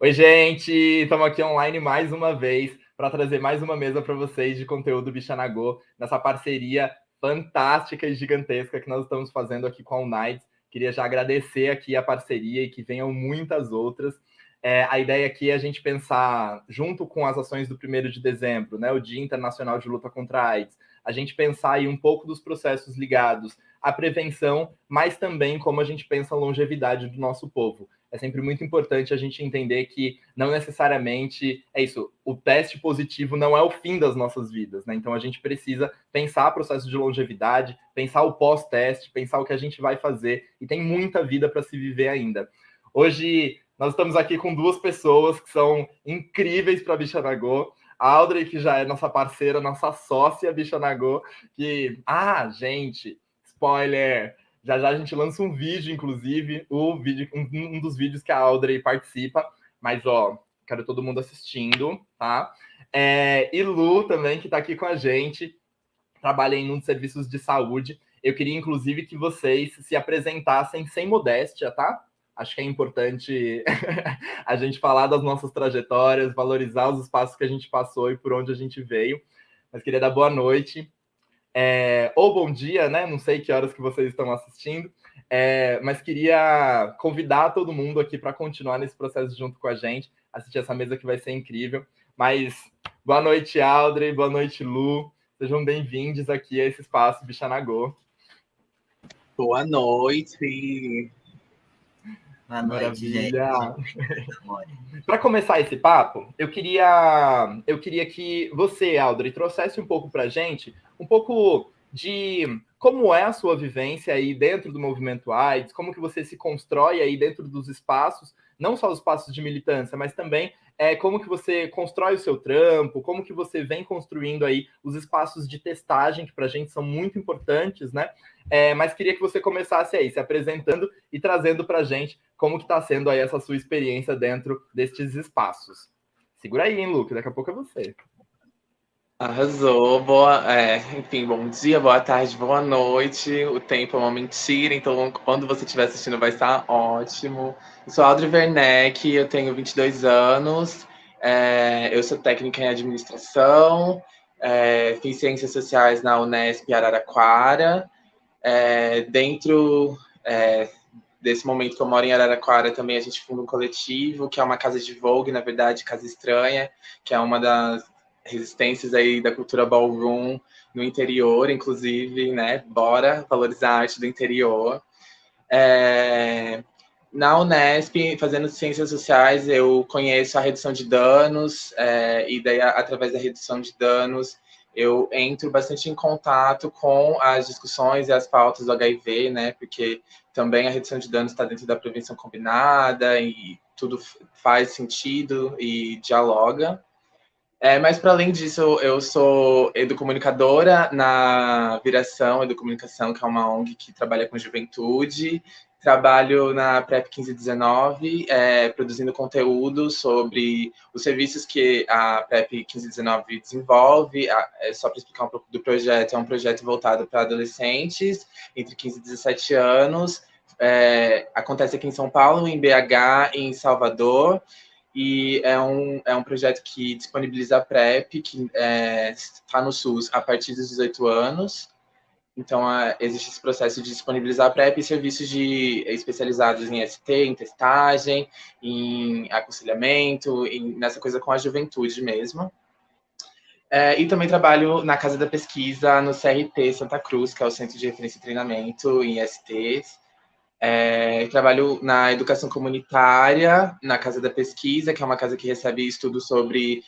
Oi, gente! Estamos aqui online mais uma vez para trazer mais uma mesa para vocês de conteúdo Bichanagô, nessa parceria fantástica e gigantesca que nós estamos fazendo aqui com a Unites. Queria já agradecer aqui a parceria e que venham muitas outras. A ideia aqui é a gente pensar, junto com as ações do 1º de dezembro, né, o Dia Internacional de Luta contra a AIDS, a gente pensar aí um pouco dos processos ligados à prevenção, mas também como a gente pensa a longevidade do nosso povo. É sempre muito importante a gente entender que não necessariamente é isso, o teste positivo não é o fim das nossas vidas, né? Então a gente precisa pensar o processo de longevidade, pensar o pós-teste, pensar o que a gente vai fazer, e tem muita vida para se viver ainda. Hoje nós estamos aqui com duas pessoas que são incríveis para Bichanagô. A Audrey, que já é nossa parceira, nossa sócia Bichanagô, que... gente, spoiler! Já já a gente lança um vídeo, inclusive, um dos vídeos que a Audrey participa, mas, quero todo mundo assistindo, tá? E Lu também, que está aqui com a gente, trabalha em um dos serviços de saúde. Eu queria, inclusive, que vocês se apresentassem sem modéstia, tá? Acho que é importante a gente falar das nossas trajetórias, valorizar os espaços que a gente passou e por onde a gente veio. Mas queria dar boa noite. Ou bom dia, né? Não sei que horas que vocês estão assistindo, mas queria convidar todo mundo aqui para continuar nesse processo junto com a gente, assistir essa mesa que vai ser incrível. Mas boa noite, Audrey, boa noite, Lu. Sejam bem-vindos aqui a esse espaço Bichanagô. Boa noite. Boa noite, maravilha. Gente. Para começar esse papo, eu queria que você, Audrey, trouxesse um pouco para a gente, um pouco de como é a sua vivência aí dentro do movimento AIDS, como que você se constrói aí dentro dos espaços, não só os espaços de militância, mas também como que você constrói o seu trampo, como que você vem construindo aí os espaços de testagem, que para a gente são muito importantes, né? Mas queria que você começasse aí, se apresentando e trazendo para a gente como que está sendo aí essa sua experiência dentro destes espaços. Segura aí, hein, Luke, daqui a pouco é você. Arrasou. Enfim, bom dia, boa tarde, boa noite. O tempo é uma mentira, então quando você estiver assistindo vai estar ótimo. Eu sou Audrey Werneck, eu tenho 22 anos, eu sou técnica em administração, fiz ciências sociais na Unesp Araraquara. Dentro desse momento que eu moro em Araraquara, também a gente funda um coletivo, que é uma casa de vogue, na verdade, Casa Estranha, que é uma das resistências aí da cultura ballroom no interior, inclusive, né? Bora valorizar a arte do interior. Na Unesp, fazendo ciências sociais, eu conheço a redução de danos, e daí, através da redução de danos, eu entro bastante em contato com as discussões e as pautas do HIV, né? Porque também a redução de danos está dentro da prevenção combinada e tudo faz sentido e dialoga. Mas, para além disso, eu sou educomunicadora na Viração Educomunicação, que é uma ONG que trabalha com juventude. Trabalho na PrEP 1519, produzindo conteúdo sobre os serviços que a PrEP 1519 desenvolve. Só para explicar um pouco do projeto, é um projeto voltado para adolescentes entre 15 e 17 anos. Acontece aqui em São Paulo, em BH, em Salvador. E é um projeto que disponibiliza a PrEP, que está no SUS a partir dos 18 anos. Então, existe esse processo de disponibilizar a PrEP e serviços especializados em ST, em testagem, em aconselhamento, nessa coisa com a juventude mesmo. E também trabalho na Casa da Pesquisa, no CRT Santa Cruz, que é o Centro de Referência e Treinamento em STs. Trabalho na educação comunitária, na Casa da Pesquisa, que é uma casa que recebe estudos sobre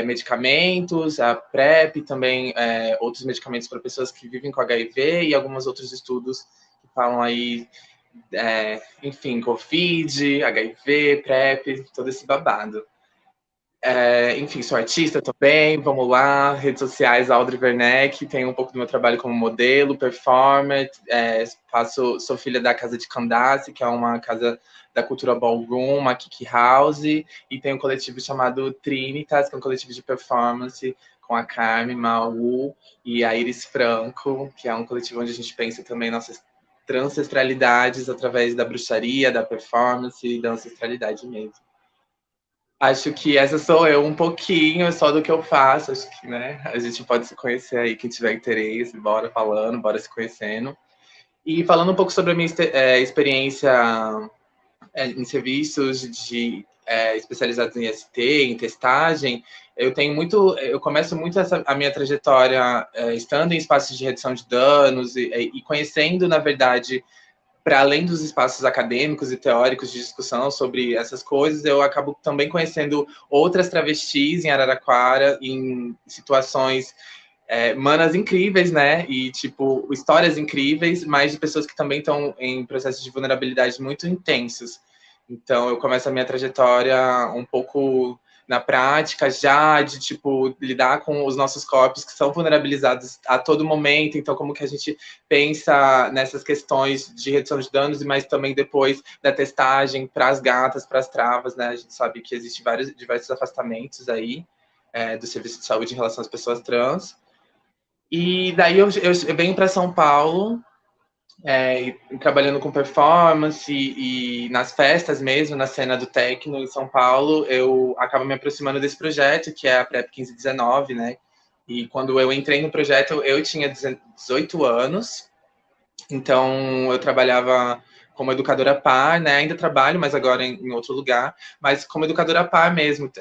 medicamentos, a PrEP, também outros medicamentos para pessoas que vivem com HIV e alguns outros estudos que falam aí, enfim, Covid, HIV, PrEP, todo esse babado. Enfim, sou artista também, vamos lá, redes sociais, Audrey Werneck, tenho um pouco do meu trabalho como modelo, performer, sou filha da Casa de Candace, que é uma casa da cultura ballroom, uma Kiki House, e tenho um coletivo chamado Trinitas, que é um coletivo de performance com a Carmen Maú e a Iris Franco, que é um coletivo onde a gente pensa também nossas ancestralidades através da bruxaria, da performance e da ancestralidade mesmo. Acho que essa sou eu um pouquinho só do que eu faço. Acho que, né, a gente pode se conhecer aí, quem tiver interesse, bora falando, bora se conhecendo. E falando um pouco sobre a minha experiência em serviços especializados em ST, em testagem, eu começo muito a minha trajetória estando em espaços de redução de danos e conhecendo, na verdade, para além dos espaços acadêmicos e teóricos de discussão sobre essas coisas, eu acabo também conhecendo outras travestis em Araraquara, em situações manas incríveis, né? E, tipo, histórias incríveis, mas de pessoas que também estão em processos de vulnerabilidade muito intensos. Então, eu começo a minha trajetória um pouco na prática já de, tipo, lidar com os nossos corpos que são vulnerabilizados a todo momento. Então, como que a gente pensa nessas questões de redução de danos, mas também depois da testagem para as gatas, para as travas, né? A gente sabe que existem diversos afastamentos aí do serviço de saúde em relação às pessoas trans. E daí eu venho para São Paulo, trabalhando com performance e nas festas mesmo, na cena do techno em São Paulo, eu acabo me aproximando desse projeto, que é a PrEP 1519, né? E quando eu entrei no projeto, eu tinha 18 anos, então eu trabalhava como educadora par, né? Ainda trabalho, mas agora em outro lugar, mas como educadora par mesmo,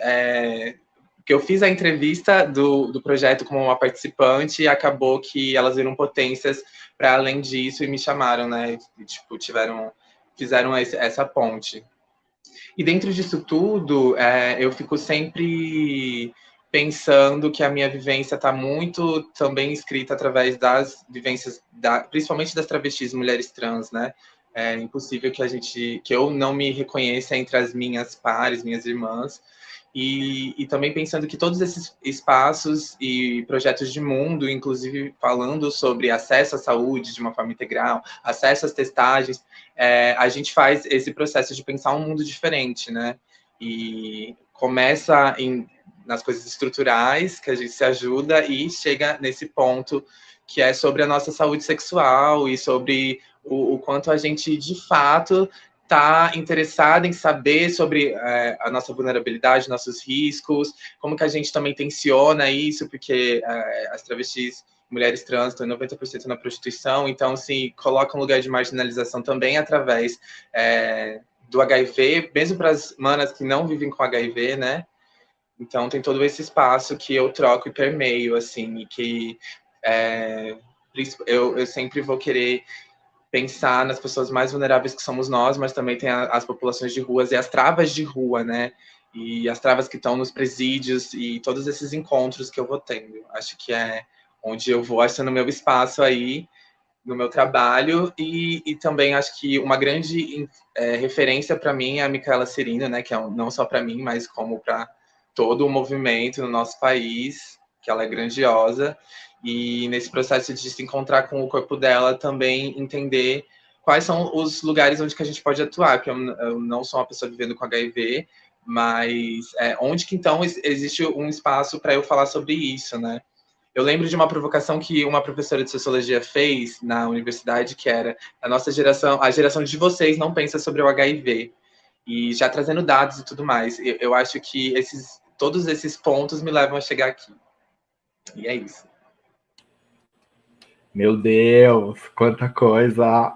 que eu fiz a entrevista do projeto como uma participante e acabou que elas viram potências para além disso e me chamaram, né? E, tipo, fizeram essa ponte. E dentro disso tudo, eu fico sempre pensando que a minha vivência está muito também escrita através das vivências, principalmente das travestis mulheres trans, né? É impossível que eu não me reconheça entre as minhas pares, minhas irmãs, e também pensando que todos esses espaços e projetos de mundo, inclusive falando sobre acesso à saúde de uma forma integral, acesso às testagens, a gente faz esse processo de pensar um mundo diferente, né? E começa nas coisas estruturais, que a gente se ajuda, e chega nesse ponto que é sobre a nossa saúde sexual e sobre o quanto a gente, de fato, está interessada em saber sobre a nossa vulnerabilidade, nossos riscos, como que a gente também tensiona isso, porque as travestis, mulheres trans, estão 90% na prostituição, então se coloca um lugar de marginalização também através do HIV, mesmo para as manas que não vivem com HIV, né? Então tem todo esse espaço que eu troco e permeio, assim, e que eu sempre vou querer pensar nas pessoas mais vulneráveis que somos nós, mas também tem as populações de ruas e as travas de rua, né? E as travas que estão nos presídios e todos esses encontros que eu vou tendo. Acho que é onde eu vou achando meu espaço aí no meu trabalho e também acho que uma grande referência para mim é a Micaela Cirino, né? Que é não só para mim, mas como para todo o movimento no nosso país, que ela é grandiosa. E nesse processo de se encontrar com o corpo dela, também entender quais são os lugares onde que a gente pode atuar, que eu não sou uma pessoa vivendo com HIV, mas onde que então existe um espaço para eu falar sobre isso, né? Eu lembro de uma provocação que uma professora de sociologia fez na universidade, que era a geração de vocês não pensa sobre o HIV. E já trazendo dados e tudo mais. Eu acho que todos esses pontos me levam a chegar aqui. E é isso. Meu Deus, quanta coisa!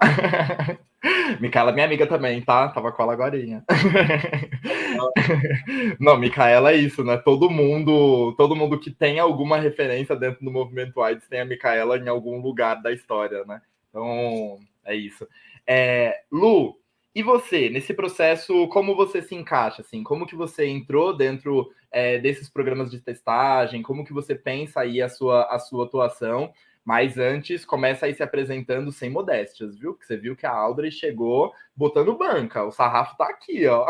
Micaela é minha amiga também, tá? Tava com ela agorinha. Não, Micaela é isso, né? Todo mundo que tem alguma referência dentro do movimento AIDS tem a Micaela em algum lugar da história, né? Então, é isso. Lu, e você, nesse processo, como você se encaixa, assim? Como que você entrou dentro desses programas de testagem? Como que você pensa aí a sua atuação? Mas antes, começa aí se apresentando sem modéstias, viu? Que você viu que a Audrey chegou botando banca. O sarrafo tá aqui, ó.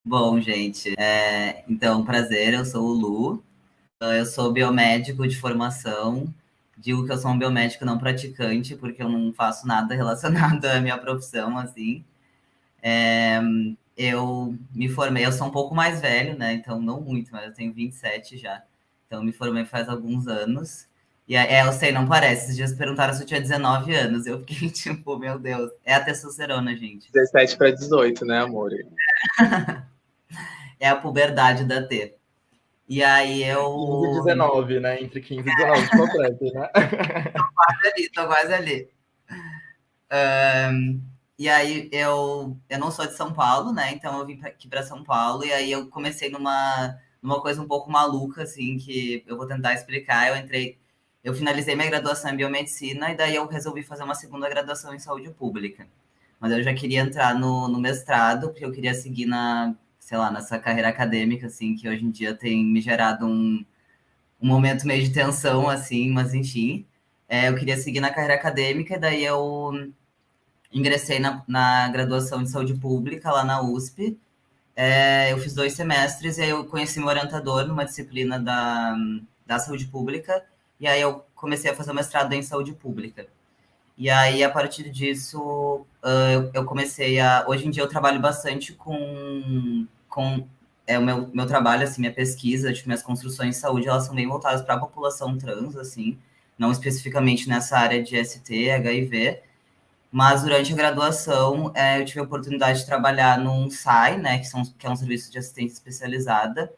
Bom, gente, então, prazer, eu sou o Lu, eu sou biomédico de formação, digo que eu sou um biomédico não praticante, porque eu não faço nada relacionado à minha profissão, assim. Eu me formei, eu sou um pouco mais velho, né, então não muito, mas eu tenho 27 já, então me formei faz alguns anos, E eu sei, não parece. Esses dias perguntaram se eu tinha 19 anos. Eu fiquei tipo, meu Deus. É a testosterona, gente. 17 para 18, né, amor? É a puberdade da T. E aí 15 e eu... 19, né? Entre 15 e 19 de complete, né? Tô quase ali. E aí eu não sou de São Paulo, né? Então eu vim aqui para São Paulo e aí eu comecei numa coisa um pouco maluca, assim, que eu vou tentar explicar. Eu finalizei minha graduação em biomedicina e daí eu resolvi fazer uma segunda graduação em saúde pública. Mas eu já queria entrar no mestrado, porque eu queria seguir sei lá, nessa carreira acadêmica, assim, que hoje em dia tem me gerado um momento meio de tensão, assim, mas enfim. Eu queria seguir na carreira acadêmica, e daí eu ingressei na graduação de saúde pública lá na USP. Eu fiz 2 semestres e aí eu conheci meu orientador numa disciplina da saúde pública, e aí eu comecei a fazer o mestrado em saúde pública. E aí, a partir disso, eu comecei a... Hoje em dia eu trabalho bastante com o meu trabalho, assim, minha pesquisa, tipo, minhas construções de saúde, elas são bem voltadas para a população trans, assim, não especificamente nessa área de ST, HIV, mas durante a graduação eu tive a oportunidade de trabalhar num SAI, né, que é um serviço de assistência especializada,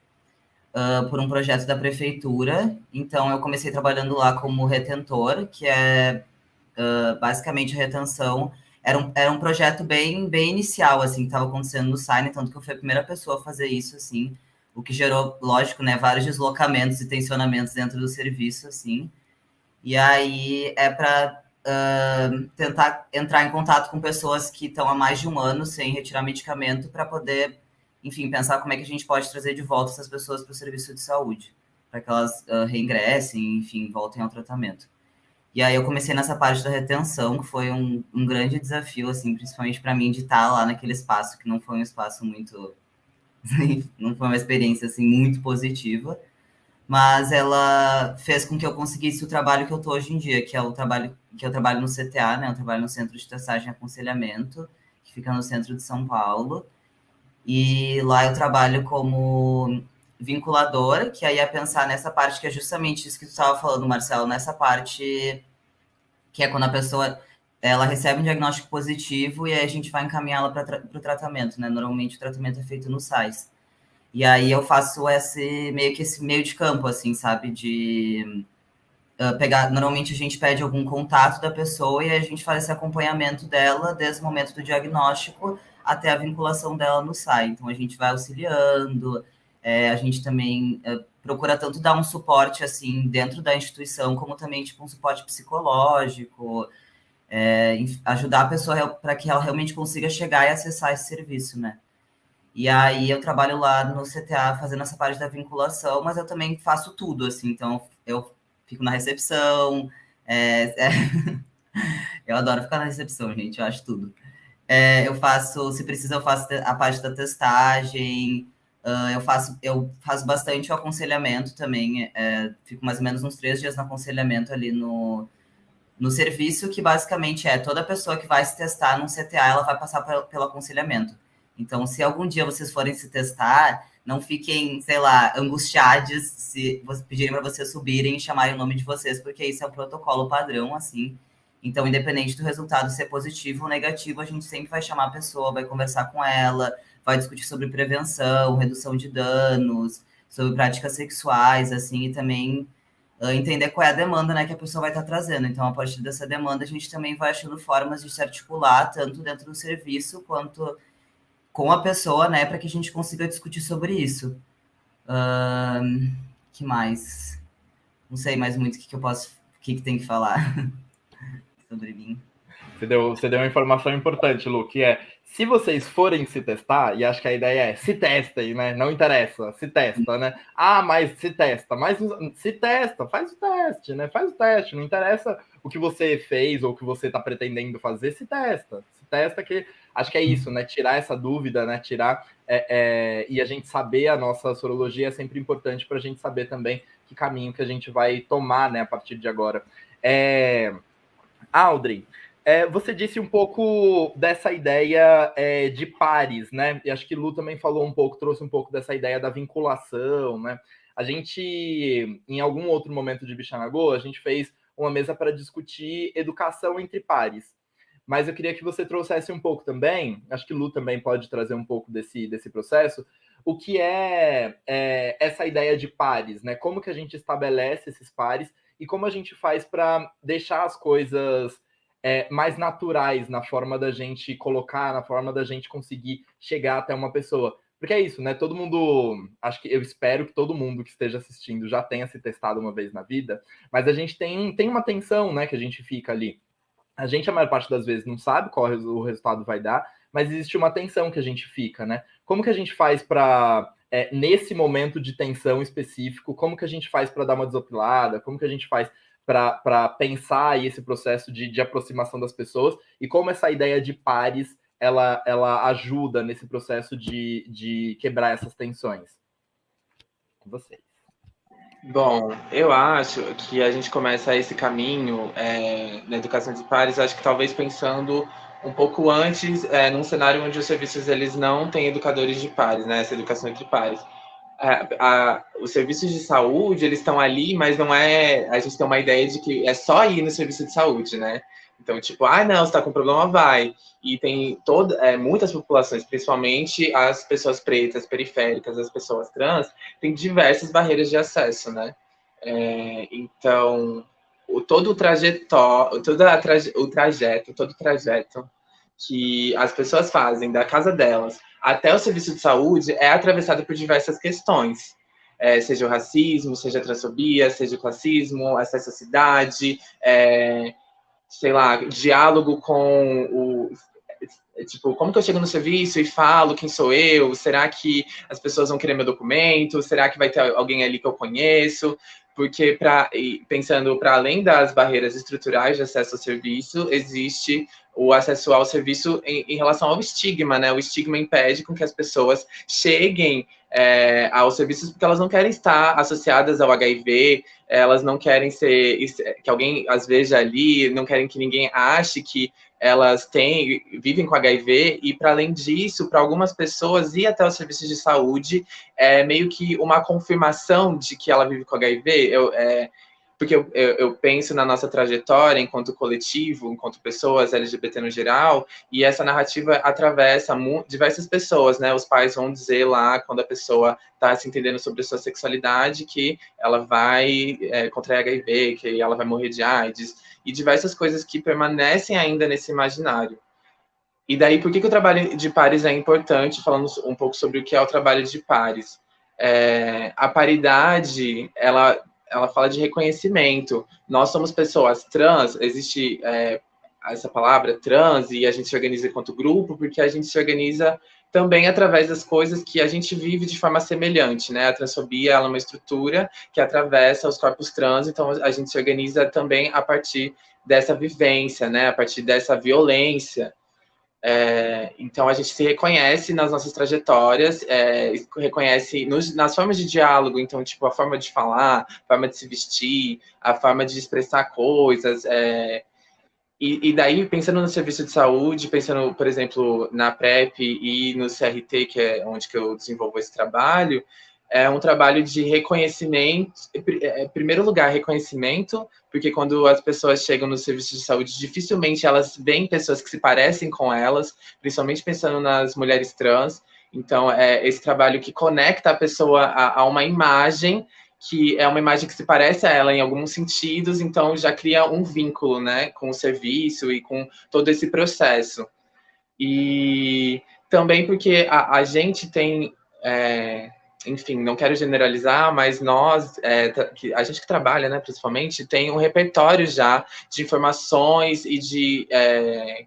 por um projeto da prefeitura. Então, eu comecei trabalhando lá como retentor, que é basicamente a retenção. Era um projeto bem inicial, assim, que estava acontecendo no SAI, tanto que eu fui a primeira pessoa a fazer isso, assim, o que gerou, lógico, né, vários deslocamentos e tensionamentos dentro do serviço, assim. E aí é para tentar entrar em contato com pessoas que estão há mais de um ano sem retirar medicamento para poder, enfim, pensar como é que a gente pode trazer de volta essas pessoas para o serviço de saúde, para que elas reingressem, enfim, voltem ao tratamento. E aí eu comecei nessa parte da retenção, que foi um grande desafio, assim, principalmente para mim, de estar lá naquele espaço, que não foi um espaço muito... não foi uma experiência, assim, muito positiva, mas ela fez com que eu conseguisse o trabalho que eu tô hoje em dia, que é o trabalho que eu trabalho no CTA, né? Eu trabalho no Centro de Testagem e Aconselhamento, que fica no centro de São Paulo. E lá eu trabalho como vinculador, que aí é pensar nessa parte que é justamente isso que tu estava falando, Marcelo, nessa parte que é quando a pessoa ela recebe um diagnóstico positivo e aí a gente vai encaminhá-la para o tratamento, né? Normalmente o tratamento é feito no SAIS. E aí eu faço esse meio de campo, assim, sabe? De pegar. Normalmente a gente pede algum contato da pessoa e a gente faz esse acompanhamento dela desde o momento do diagnóstico até a vinculação dela no SAI. Então a gente vai auxiliando, a gente também procura tanto dar um suporte assim dentro da instituição, como também tipo um suporte psicológico, ajudar a pessoa para que ela realmente consiga chegar e acessar esse serviço, né? E aí eu trabalho lá no CTA fazendo essa parte da vinculação, mas eu também faço tudo, assim, então eu fico na recepção, eu adoro ficar na recepção, gente, eu acho tudo. Eu faço, se precisa, eu faço a parte da testagem, eu faço bastante o aconselhamento também, fico mais ou menos uns 3 dias no aconselhamento ali no serviço, que basicamente é toda pessoa que vai se testar num CTA, ela vai passar pelo aconselhamento. Então, se algum dia vocês forem se testar, não fiquem, sei lá, angustiados se pedirem para vocês subirem e chamarem o nome de vocês, porque isso é um protocolo padrão, assim. Então, independente do resultado ser positivo ou negativo, a gente sempre vai chamar a pessoa, vai conversar com ela, vai discutir sobre prevenção, redução de danos, sobre práticas sexuais, assim, e também entender qual é a demanda, né, que a pessoa vai estar trazendo. Então, a partir dessa demanda, a gente também vai achando formas de se articular, tanto dentro do serviço, quanto com a pessoa, né, para que a gente consiga discutir sobre isso. Que mais? Não sei mais muito o que tem que falar sobre mim. Você deu uma informação importante, Lu, que é, se vocês forem se testar, e acho que a ideia é, se testem, né? Não interessa, se testa, né? Ah, mas se testa, se testa, faz o teste, né? Faz o teste, não interessa o que você fez ou o que você está pretendendo fazer, se testa. Se testa que, acho que é isso, né? Tirar essa dúvida, né? E a gente saber a nossa sorologia é sempre importante para a gente saber também que caminho que a gente vai tomar, né? A partir de agora. Audrey, você disse um pouco dessa ideia de pares, né? E acho que Lu também falou um pouco, trouxe um pouco dessa ideia da vinculação, né? A gente, em algum outro momento de Bichanagô, a gente fez uma mesa para discutir educação entre pares. Mas eu queria que você trouxesse um pouco também, acho que Lu também pode trazer um pouco desse processo, o que é essa ideia de pares, né? Como que a gente estabelece esses pares e como a gente faz para deixar as coisas mais naturais na forma da gente colocar, na forma da gente conseguir chegar até uma pessoa. Porque é isso, né? Todo mundo, acho que eu espero que todo mundo que esteja assistindo já tenha se testado uma vez na vida, mas a gente tem uma tensão, né, que a gente fica ali. A gente, a maior parte das vezes, não sabe qual o resultado vai dar, mas existe uma tensão que a gente fica, né? Como que a gente faz para, nesse momento de tensão específico, como que a gente faz para dar uma desopilada? Como que a gente faz para pensar aí esse processo de aproximação das pessoas? E como essa ideia de pares, ela ajuda nesse processo de quebrar essas tensões? Com vocês. Bom, eu acho que a gente começa esse caminho na educação de pares, acho que talvez pensando um pouco antes, num cenário onde os serviços eles não têm educadores de pares, né? Essa educação entre pares. Os serviços de saúde, eles estão ali, mas não é... A gente tem uma ideia de que é só ir no serviço de saúde, né? Então, tipo, não, você está com problema, vai. E tem muitas populações, principalmente as pessoas pretas, periféricas, as pessoas trans, tem diversas barreiras de acesso, né? Então, todo o trajeto que as pessoas fazem da casa delas até o serviço de saúde é atravessado por diversas questões. Seja o racismo, seja a transfobia, seja o classismo, acesso à cidade, sei lá, diálogo com o... Tipo, como que eu chego no serviço e falo quem sou eu? Será que as pessoas vão querer meu documento? Será que vai ter alguém ali que eu conheço? Porque, pensando para além das barreiras estruturais de acesso ao serviço, existe o acesso ao serviço em relação ao estigma, né? O estigma impede com que as pessoas cheguem aos serviços porque elas não querem estar associadas ao HIV, elas não querem que alguém as veja ali, não querem que ninguém ache que elas vivem com HIV, e para além disso, para algumas pessoas ir até os serviços de saúde é meio que uma confirmação de que ela vive com HIV. Porque eu penso na nossa trajetória enquanto coletivo, enquanto pessoas LGBT no geral, e essa narrativa atravessa diversas pessoas, né? Os pais vão dizer lá, quando a pessoa está se entendendo sobre a sua sexualidade, que ela vai contrair HIV, que ela vai morrer de AIDS, e diversas coisas que permanecem ainda nesse imaginário. E daí, por que o trabalho de pares é importante? Falando um pouco sobre o que é o trabalho de pares. A paridade, ela fala de reconhecimento. Nós somos pessoas trans, existe essa palavra trans, e a gente se organiza enquanto grupo, porque a gente se organiza também através das coisas que a gente vive de forma semelhante, né? A transfobia, ela é uma estrutura que atravessa os corpos trans, então a gente se organiza também a partir dessa vivência, né? A partir dessa violência. Então a gente se reconhece nas nossas trajetórias, reconhece nas formas de diálogo, então tipo a forma de falar, a forma de se vestir, a forma de expressar coisas, e daí pensando no serviço de saúde, pensando por exemplo na PrEP e no CRT, que é onde que eu desenvolvo esse trabalho, é um trabalho de reconhecimento, em primeiro lugar, reconhecimento, porque quando as pessoas chegam no serviço de saúde, dificilmente elas veem pessoas que se parecem com elas, principalmente pensando nas mulheres trans. Então, é esse trabalho que conecta a pessoa a uma imagem, que é uma imagem que se parece a ela em alguns sentidos, então já cria um vínculo, né, com o serviço e com todo esse processo. E também porque a gente tem... enfim, não quero generalizar, mas nós, a gente que trabalha, né, principalmente, tem um repertório já de informações e de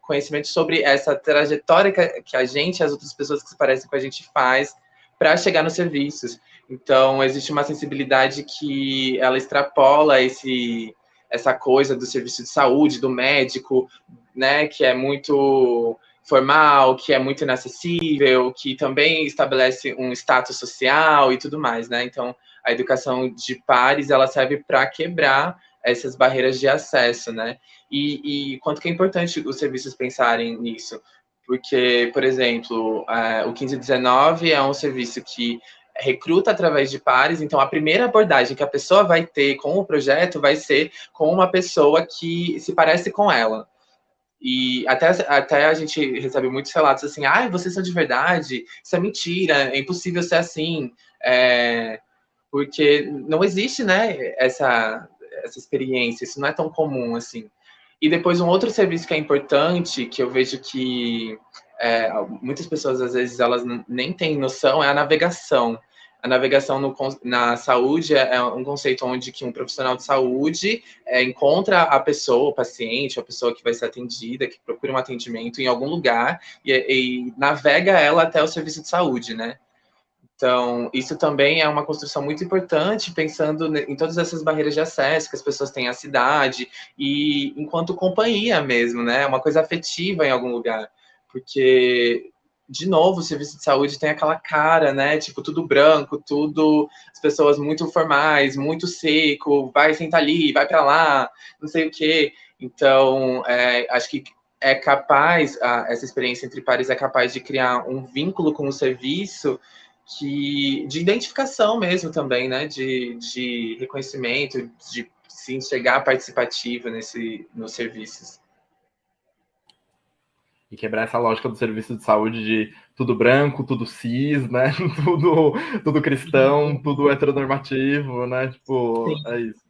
conhecimento sobre essa trajetória que a gente e as outras pessoas que se parecem com a gente faz para chegar nos serviços. Então, existe uma sensibilidade que ela extrapola essa coisa do serviço de saúde, do médico, né, que é muito formal, que é muito inacessível, que também estabelece um status social e tudo mais, né? Então, a educação de pares, ela serve para quebrar essas barreiras de acesso, né? E quanto que é importante os serviços pensarem nisso? Porque, por exemplo, o 1519 é um serviço que recruta através de pares, então a primeira abordagem que a pessoa vai ter com o projeto vai ser com uma pessoa que se parece com ela. E até a gente recebe muitos relatos assim, vocês são de verdade, isso é mentira, é impossível ser assim, porque não existe, né, essa experiência, isso não é tão comum assim. E depois um outro serviço que é importante, que eu vejo que muitas pessoas às vezes elas nem têm noção, é a navegação. A navegação na saúde é um conceito onde que um profissional de saúde encontra a pessoa, o paciente, a pessoa que vai ser atendida, que procura um atendimento em algum lugar e navega ela até o serviço de saúde, né? Então, isso também é uma construção muito importante, pensando em todas essas barreiras de acesso que as pessoas têm à cidade, e enquanto companhia mesmo, né? Uma coisa afetiva em algum lugar. Porque, de novo, o serviço de saúde tem aquela cara, né? Tipo, tudo branco, tudo... As pessoas muito formais, muito seco, vai sentar ali, vai para lá, não sei o quê. Então, acho que é capaz, essa experiência entre pares é capaz de criar um vínculo com o serviço de identificação mesmo também, né? De reconhecimento, de se enxergar participativa nos serviços. E quebrar essa lógica do serviço de saúde de tudo branco, tudo cis, né? Tudo cristão, tudo heteronormativo, né? Tipo, sim. É isso.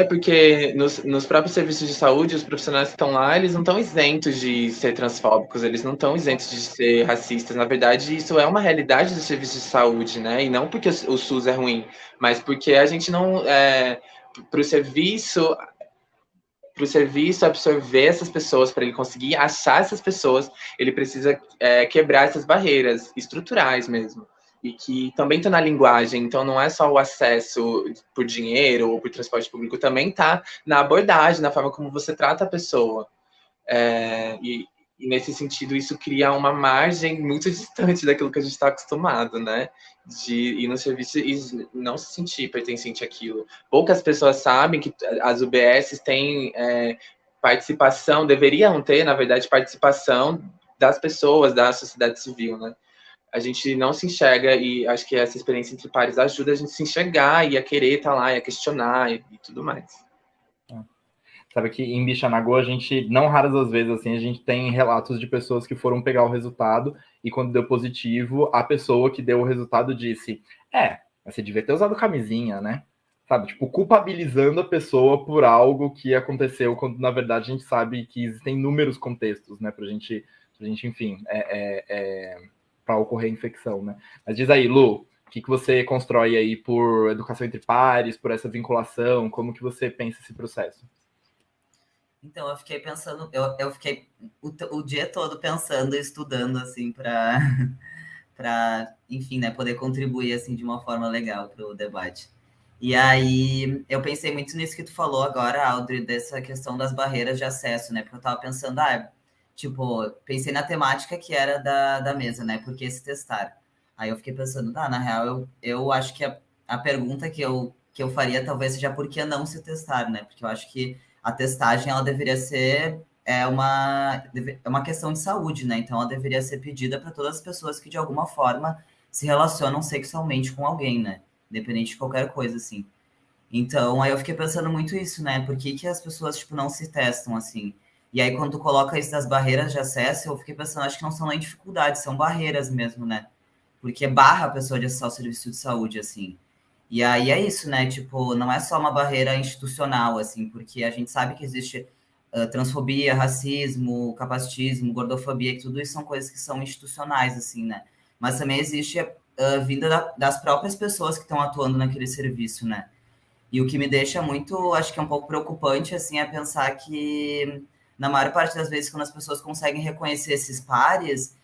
Porque nos próprios serviços de saúde, os profissionais que estão lá, eles não estão isentos de ser transfóbicos, eles não estão isentos de ser racistas. Na verdade, isso é uma realidade dos serviços de saúde, né? E não porque o SUS é ruim, mas porque a gente não... para o serviço absorver essas pessoas, para ele conseguir achar essas pessoas, ele precisa quebrar essas barreiras estruturais mesmo. E que também está na linguagem, então não é só o acesso por dinheiro ou por transporte público, também está na abordagem, na forma como você trata a pessoa. E nesse sentido, isso cria uma margem muito distante daquilo que a gente está acostumado, né? De ir no serviço e não se sentir pertencente àquilo. Poucas pessoas sabem que as UBSs têm participação, deveriam ter, na verdade, participação das pessoas, da sociedade civil, né? A gente não se enxerga, e acho que essa experiência entre pares ajuda a gente a se enxergar e a querer estar lá, e a questionar e tudo mais. Sabe que em Bichanagô a gente, não raras as vezes, assim, a gente tem relatos de pessoas que foram pegar o resultado e quando deu positivo, a pessoa que deu o resultado disse, você devia ter usado camisinha, né? Sabe, tipo, culpabilizando a pessoa por algo que aconteceu, quando na verdade a gente sabe que existem inúmeros contextos, né, pra gente enfim, para ocorrer infecção, né? Mas diz aí, Lu, o que você constrói aí por educação entre pares, por essa vinculação, como que você pensa esse processo? Então, eu fiquei pensando, eu fiquei o dia todo pensando e estudando, assim, para, enfim, né, poder contribuir, assim, de uma forma legal para o debate. E aí, eu pensei muito nisso que tu falou agora, Audrey, dessa questão das barreiras de acesso, né, porque eu tava pensando, tipo, pensei na temática que era da mesa, né, por que se testar? Aí eu fiquei pensando, na real, eu acho que a pergunta que eu faria talvez seja por que não se testar, né, porque eu acho que a testagem, ela deveria ser uma questão de saúde, né? Então, ela deveria ser pedida para todas as pessoas que, de alguma forma, se relacionam sexualmente com alguém, né? Independente de qualquer coisa, assim. Então, aí eu fiquei pensando muito isso, né? Por que as pessoas, tipo, não se testam, assim? E aí, quando tu coloca isso das barreiras de acesso, eu fiquei pensando, acho que não são nem dificuldades, são barreiras mesmo, né? Porque barra a pessoa de acessar o serviço de saúde, assim. E aí é isso, né? Tipo, não é só uma barreira institucional, assim, porque a gente sabe que existe transfobia, racismo, capacitismo, gordofobia, que tudo isso são coisas que são institucionais, assim, né? Mas também existe vinda das próprias pessoas que estão atuando naquele serviço, né? E o que me deixa muito, acho que é um pouco preocupante, assim, é pensar que, na maior parte das vezes, quando as pessoas conseguem reconhecer esses pares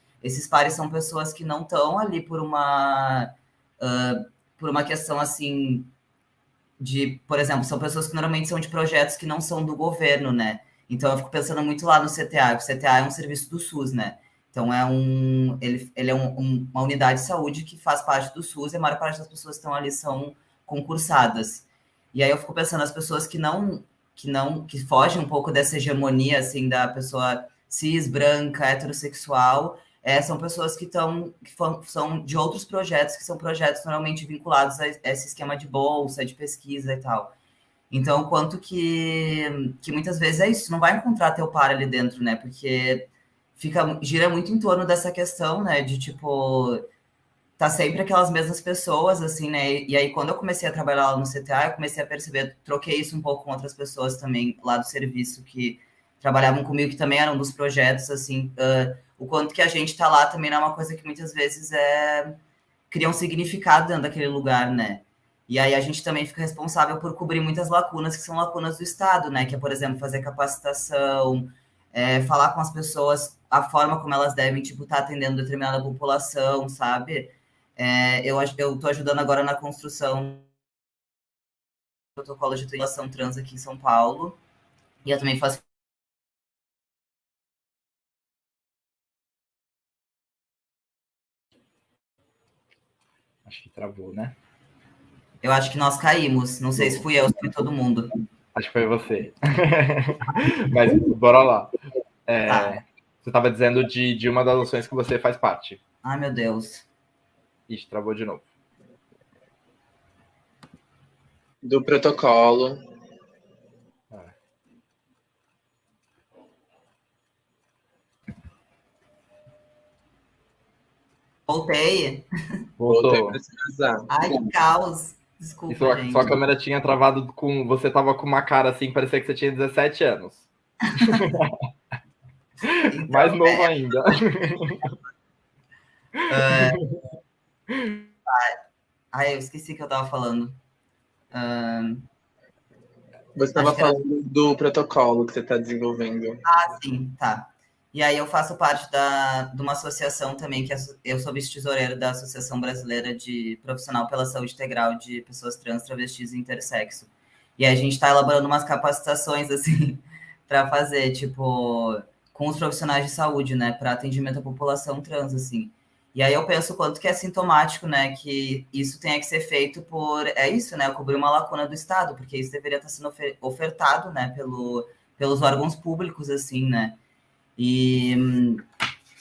são pessoas que não estão ali por uma questão, assim, por exemplo, são pessoas que normalmente são de projetos que não são do governo, né? Então, eu fico pensando muito lá no CTA, o CTA é um serviço do SUS, né? Então, ele é uma unidade de saúde que faz parte do SUS e a maior parte das pessoas que estão ali são concursadas. E aí eu fico pensando, as pessoas que fogem um pouco dessa hegemonia, assim, da pessoa cis, branca, heterossexual, são pessoas que são de outros projetos, que são projetos normalmente vinculados a esse esquema de bolsa, de pesquisa e tal. Então, quanto que muitas vezes é isso, não vai encontrar teu par ali dentro, né? Porque gira muito em torno dessa questão, né? De tipo, tá sempre aquelas mesmas pessoas, assim, né? E aí, quando eu comecei a trabalhar lá no CTA, eu comecei a perceber, troquei isso um pouco com outras pessoas também lá do serviço que trabalhavam comigo, que também eram dos projetos, assim, o quanto que a gente tá lá também não é uma coisa que muitas vezes cria um significado dentro daquele lugar, né? E aí a gente também fica responsável por cobrir muitas lacunas que são lacunas do Estado, né? Que é, por exemplo, fazer capacitação, falar com as pessoas a forma como elas devem, tipo, estar atendendo determinada população, sabe? Eu estou ajudando agora na construção do protocolo de atuação trans aqui em São Paulo. E eu também faço. Acho que travou, né? Eu acho que nós caímos. Não sei se fui eu, se foi todo mundo. Acho que foi você. Mas bora lá. Tá. Você estava dizendo de uma das ações que você faz parte. Ai, meu Deus. Ixi, travou de novo. Do protocolo. Voltei. Voltou. Pra se casar. Ai, que caos. Desculpa, gente. Sua câmera tinha travado com... Você tava com uma cara assim, parecia que você tinha 17 anos. Então, Mais novo ainda. Ai, eu esqueci que eu tava falando. Você estava falando do protocolo que você está desenvolvendo. Ah, sim, tá. E aí eu faço parte de uma associação também, que eu sou vice-tesoureiro da Associação Brasileira de Profissional pela Saúde Integral de Pessoas Trans, Travestis e Intersexo. E aí a gente está elaborando umas capacitações, assim, para fazer, tipo, com os profissionais de saúde, né, para atendimento à população trans, assim. E aí eu penso o quanto que é sintomático, né, que isso tenha que ser feito é isso, né, cobrir uma lacuna do Estado, porque isso deveria estar sendo ofertado, né, pelos órgãos públicos, assim, né. E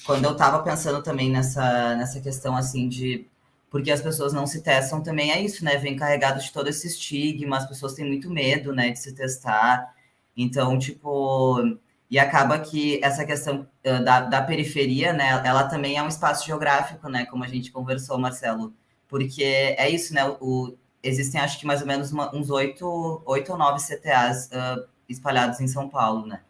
quando eu estava pensando também nessa questão, assim, de porque as pessoas não se testam também é isso, né? Vem carregado de todo esse estigma, as pessoas têm muito medo, né, de se testar. Então, tipo, e acaba que essa questão da periferia, né, ela também é um espaço geográfico, né, como a gente conversou, Marcelo, porque é isso, né, existem acho que mais ou menos uns 8 ou 9 CTAs espalhados em São Paulo, né?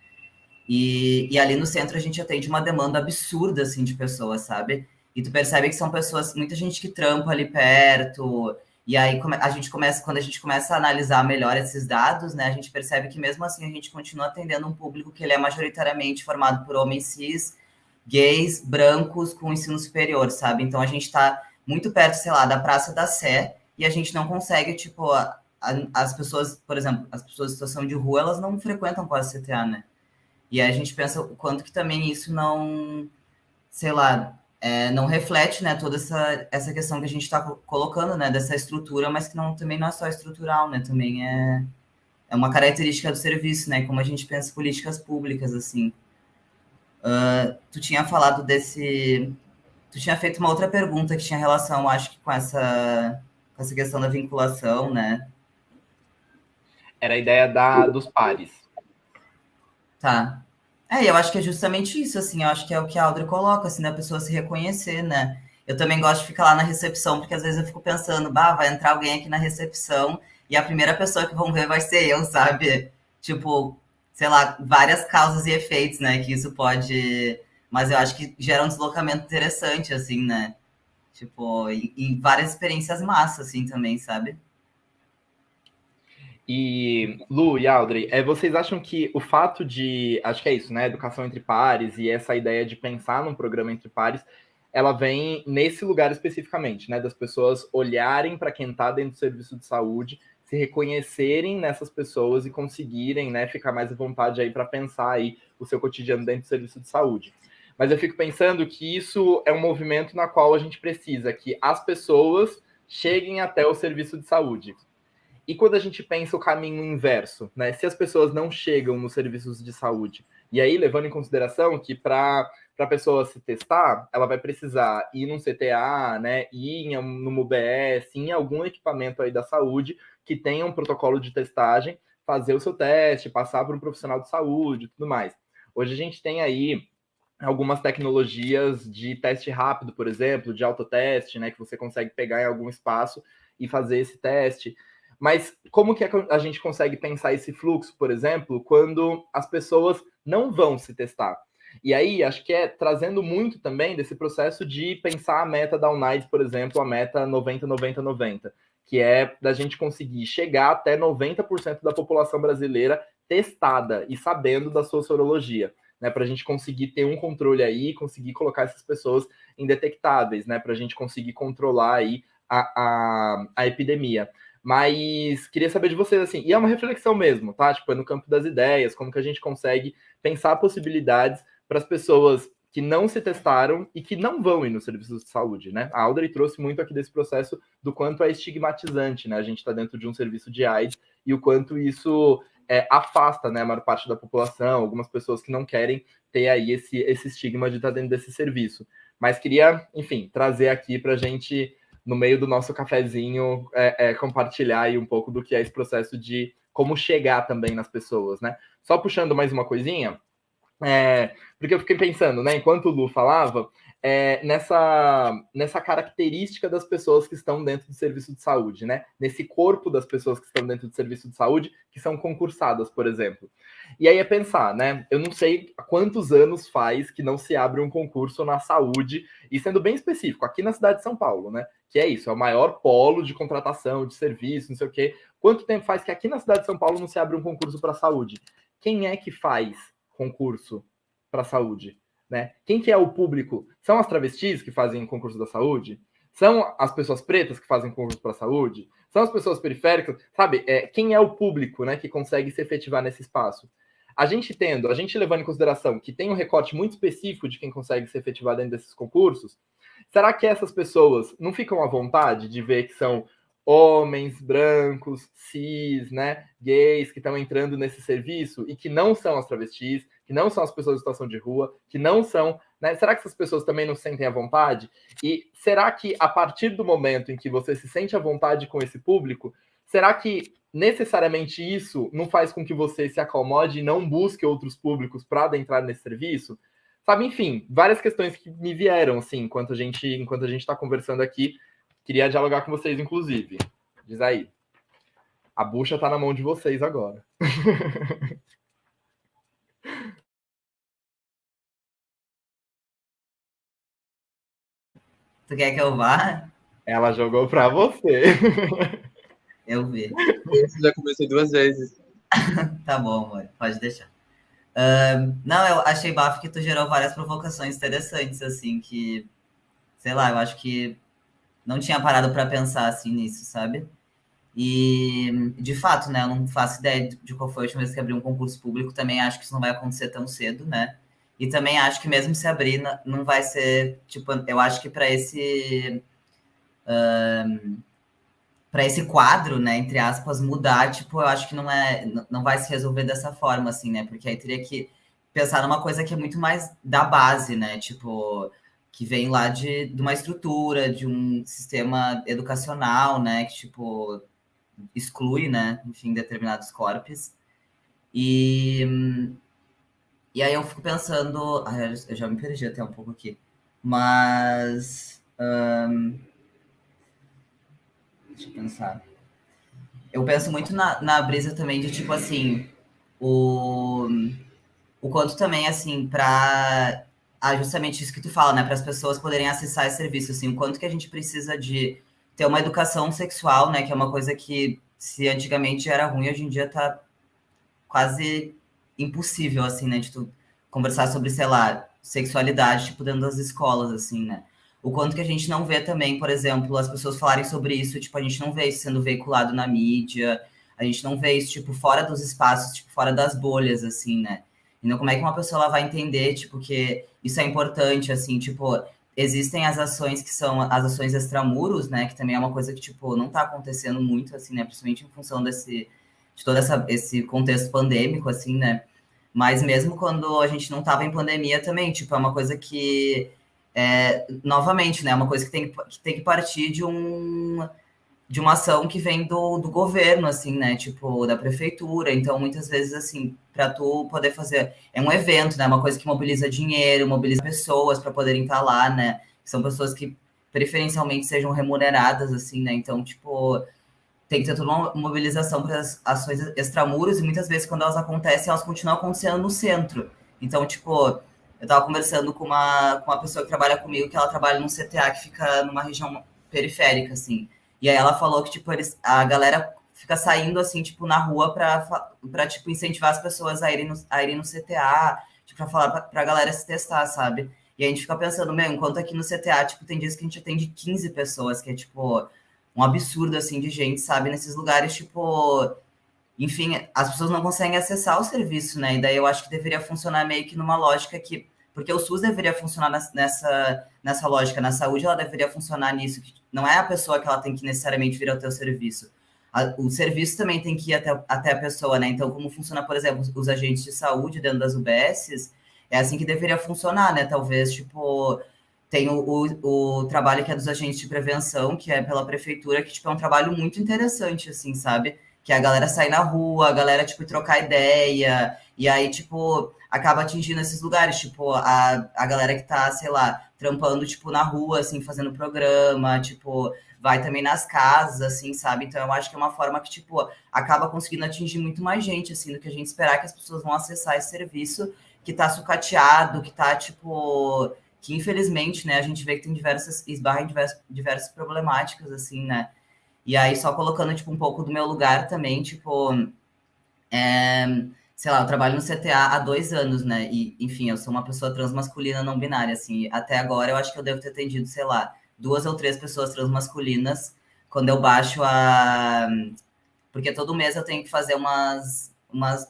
E ali no centro a gente atende uma demanda absurda, assim, de pessoas, sabe? E tu percebe que são pessoas, muita gente que trampa ali perto, e aí quando a gente começa a analisar melhor esses dados, né, a gente percebe que mesmo assim a gente continua atendendo um público que ele é majoritariamente formado por homens cis, gays, brancos, com ensino superior, sabe? Então a gente está muito perto, sei lá, da Praça da Sé, e a gente não consegue, tipo, as pessoas, por exemplo, as pessoas em situação de rua, elas não frequentam quase CTA, né? E aí a gente pensa o quanto que também isso não, sei lá, não reflete, né, toda essa questão que a gente está colocando, né, dessa estrutura, mas que também não é só estrutural, né, também é uma característica do serviço, né, como a gente pensa políticas públicas, assim. Tu tinha falado tu tinha feito uma outra pergunta que tinha relação, acho que com essa questão da vinculação, né? Era a ideia dos pares. Tá. Eu acho que é justamente isso, assim, eu acho que é o que a Audrey coloca, assim, da pessoa se reconhecer, né? Eu também gosto de ficar lá na recepção, porque às vezes eu fico pensando, vai entrar alguém aqui na recepção e a primeira pessoa que vão ver vai ser eu, sabe? Tipo, sei lá, várias causas e efeitos, né, que isso pode... Mas eu acho que gera um deslocamento interessante, assim, né? Tipo, e várias experiências massas, assim, também, sabe? E, Lu e Audrey, vocês acham que o fato de, acho que é isso, né, educação entre pares e essa ideia de pensar num programa entre pares, ela vem nesse lugar especificamente, né, das pessoas olharem para quem está dentro do serviço de saúde, se reconhecerem nessas pessoas e conseguirem, né, ficar mais à vontade aí para pensar aí o seu cotidiano dentro do serviço de saúde. Mas eu fico pensando que isso é um movimento na qual a gente precisa que as pessoas cheguem até o serviço de saúde. E quando a gente pensa o caminho inverso, né? Se as pessoas não chegam nos serviços de saúde, E aí, levando em consideração que para a pessoa se testar, ela vai precisar ir num CTA, né, ir numa UBS, em algum equipamento aí da saúde que tenha um protocolo de testagem, fazer o seu teste, passar para um profissional de saúde e tudo mais. Hoje a gente tem aí algumas tecnologias de teste rápido, por exemplo, de autoteste, né, que você consegue pegar em algum espaço e fazer esse teste. Mas como que a gente consegue pensar esse fluxo, por exemplo, quando as pessoas não vão se testar? E aí, acho que é trazendo muito também desse processo de pensar a meta da United, por exemplo, a meta 90-90-90, que é da gente conseguir chegar até 90% da população brasileira testada e sabendo da sua sorologia, né, para a gente conseguir ter um controle aí, conseguir colocar essas pessoas indetectáveis, né, para a gente conseguir controlar aí a epidemia. Mas queria saber de vocês, assim, e é uma reflexão mesmo, tá? Tipo, é no campo das ideias, como que a gente consegue pensar possibilidades para as pessoas que não se testaram e que não vão ir nos serviços de saúde, né? A Audrey trouxe muito aqui desse processo do quanto é estigmatizante, né? A gente está dentro de um serviço de AIDS e o quanto isso afasta, né, a maior parte da população, algumas pessoas que não querem ter aí esse estigma de estar dentro desse serviço. Mas queria, enfim, trazer aqui para a gente, no meio do nosso cafezinho, compartilhar aí um pouco do que é esse processo de como chegar também nas pessoas, né? Só puxando mais uma coisinha, porque eu fiquei pensando, né, enquanto o Lu falava, nessa característica das pessoas que estão dentro do serviço de saúde, né? Nesse corpo das pessoas que estão dentro do serviço de saúde, que são concursadas, por exemplo. E aí é pensar, né? Eu não sei há quantos anos faz que não se abre um concurso na saúde, e sendo bem específico, aqui na cidade de São Paulo, né? Que é isso, é o maior polo de contratação, de serviço, não sei o quê. Quanto tempo faz que aqui na cidade de São Paulo não se abre um concurso para a saúde? Quem é que faz concurso para a saúde? Né? Quem que é o público? São as travestis que fazem concurso da saúde? São as pessoas pretas que fazem concurso para a saúde? São as pessoas periféricas? Sabe, quem é o público, né, que consegue se efetivar nesse espaço? A gente levando em consideração que tem um recorte muito específico de quem consegue se efetivar dentro desses concursos, será que essas pessoas não ficam à vontade de ver que são homens brancos, cis, né, gays que estão entrando nesse serviço e que não são as travestis, que não são as pessoas em situação de rua, que não são, né? Será que essas pessoas também não se sentem à vontade? E será que a partir do momento em que você se sente à vontade com esse público, será que necessariamente isso não faz com que você se acomode e não busque outros públicos para adentrar nesse serviço? Sabe, enfim, várias questões que me vieram, assim, enquanto a gente está conversando aqui. Queria dialogar com vocês, inclusive. Diz aí. A bucha tá na mão de vocês agora. Tu quer que eu vá? Ela jogou pra você. Eu vi. Esse já comecei 2 vezes. Tá bom, amor. Pode deixar. Não, eu achei bafo que tu gerou várias provocações interessantes, assim, que, sei lá, eu acho que não tinha parado para pensar, assim, nisso, sabe? E, de fato, né, eu não faço ideia de qual foi a última vez que abri um concurso público, também acho que isso não vai acontecer tão cedo, né? E também acho que mesmo se abrir, não vai ser, tipo, eu acho que para esse quadro, né, entre aspas, mudar, tipo, eu acho que não vai se resolver dessa forma, assim, né? Porque aí teria que pensar numa coisa que é muito mais da base, né? Tipo, que vem lá de uma estrutura, de um sistema educacional, né? Que, tipo, exclui, né, enfim, determinados corpos. E aí eu fico pensando... Ai, eu já me perdi até um pouco aqui. Mas... deixa eu pensar. Eu penso muito na brisa também de, tipo, assim, o quanto também, assim, para justamente isso que tu fala, né, para as pessoas poderem acessar esse serviço, assim, o quanto que a gente precisa de ter uma educação sexual, né, que é uma coisa que, se antigamente era ruim, hoje em dia tá quase impossível, assim, né, de tu conversar sobre, sei lá, sexualidade, tipo, dentro das escolas, assim, né. O quanto que a gente não vê também, por exemplo, as pessoas falarem sobre isso, tipo, a gente não vê isso sendo veiculado na mídia, a gente não vê isso, tipo, fora dos espaços, tipo, fora das bolhas, assim, né. Então, como é que uma pessoa ela vai entender, tipo, que isso é importante, assim, tipo, existem as ações que são as ações extramuros, né, que também é uma coisa que, tipo, não tá acontecendo muito, assim, né, principalmente em função de todo esse contexto pandêmico, assim, né, Mas mesmo quando a gente não estava em pandemia também, tipo, é uma coisa que, novamente, né, é uma coisa que tem que partir de uma ação que vem do governo, assim, né, tipo, da prefeitura. Então, muitas vezes, assim, para tu poder fazer, é um evento, né, uma coisa que mobiliza dinheiro, mobiliza pessoas para poderem estar lá, né, são pessoas que preferencialmente sejam remuneradas, assim, né, então, tipo, tem que ter toda uma mobilização para as ações extramuros, e muitas vezes, quando elas acontecem, elas continuam acontecendo no centro. Então, tipo, eu estava conversando com uma pessoa que trabalha comigo, que ela trabalha num CTA que fica numa região periférica, assim. E aí ela falou que, tipo, a galera fica saindo, assim, tipo, na rua para tipo, incentivar as pessoas a irem no CTA, tipo, para falar para a galera se testar, sabe? E a gente fica pensando, meu, enquanto aqui no CTA, tipo, tem dias que a gente atende 15 pessoas, que é, tipo, um absurdo, assim, de gente, sabe? Nesses lugares, tipo... Enfim, as pessoas não conseguem acessar o serviço, né? E daí eu acho que deveria funcionar meio que numa lógica que... Porque o SUS deveria funcionar nessa lógica. Na saúde, ela deveria funcionar nisso. Que não é a pessoa que ela tem que necessariamente vir ao teu serviço. O serviço também tem que ir até a pessoa, né? Então, como funciona, por exemplo, os agentes de saúde dentro das UBSs, é assim que deveria funcionar, né? Talvez, tipo... Tem o trabalho que é dos agentes de prevenção, que é pela prefeitura, que, tipo, é um trabalho muito interessante, assim, sabe? Que é a galera sair na rua, a galera, tipo, trocar ideia, e aí, tipo, acaba atingindo esses lugares, tipo, a galera que tá, sei lá, trampando, tipo, na rua, assim, fazendo programa, tipo, vai também nas casas, assim, sabe? Então, eu acho que é uma forma que, tipo, acaba conseguindo atingir muito mais gente, assim, do que a gente esperar que as pessoas vão acessar esse serviço que tá sucateado, que tá, tipo, que infelizmente, né, a gente vê que tem esbarra em diversas problemáticas, assim, né? E aí, só colocando, tipo, um pouco do meu lugar também, tipo, é, sei lá, eu trabalho no CTA há 2 anos, né? E, enfim, eu sou uma pessoa transmasculina não binária, assim. Até agora, eu acho que eu devo ter atendido, sei lá, 2 ou 3 pessoas transmasculinas quando eu baixo a... Porque todo mês eu tenho que fazer umas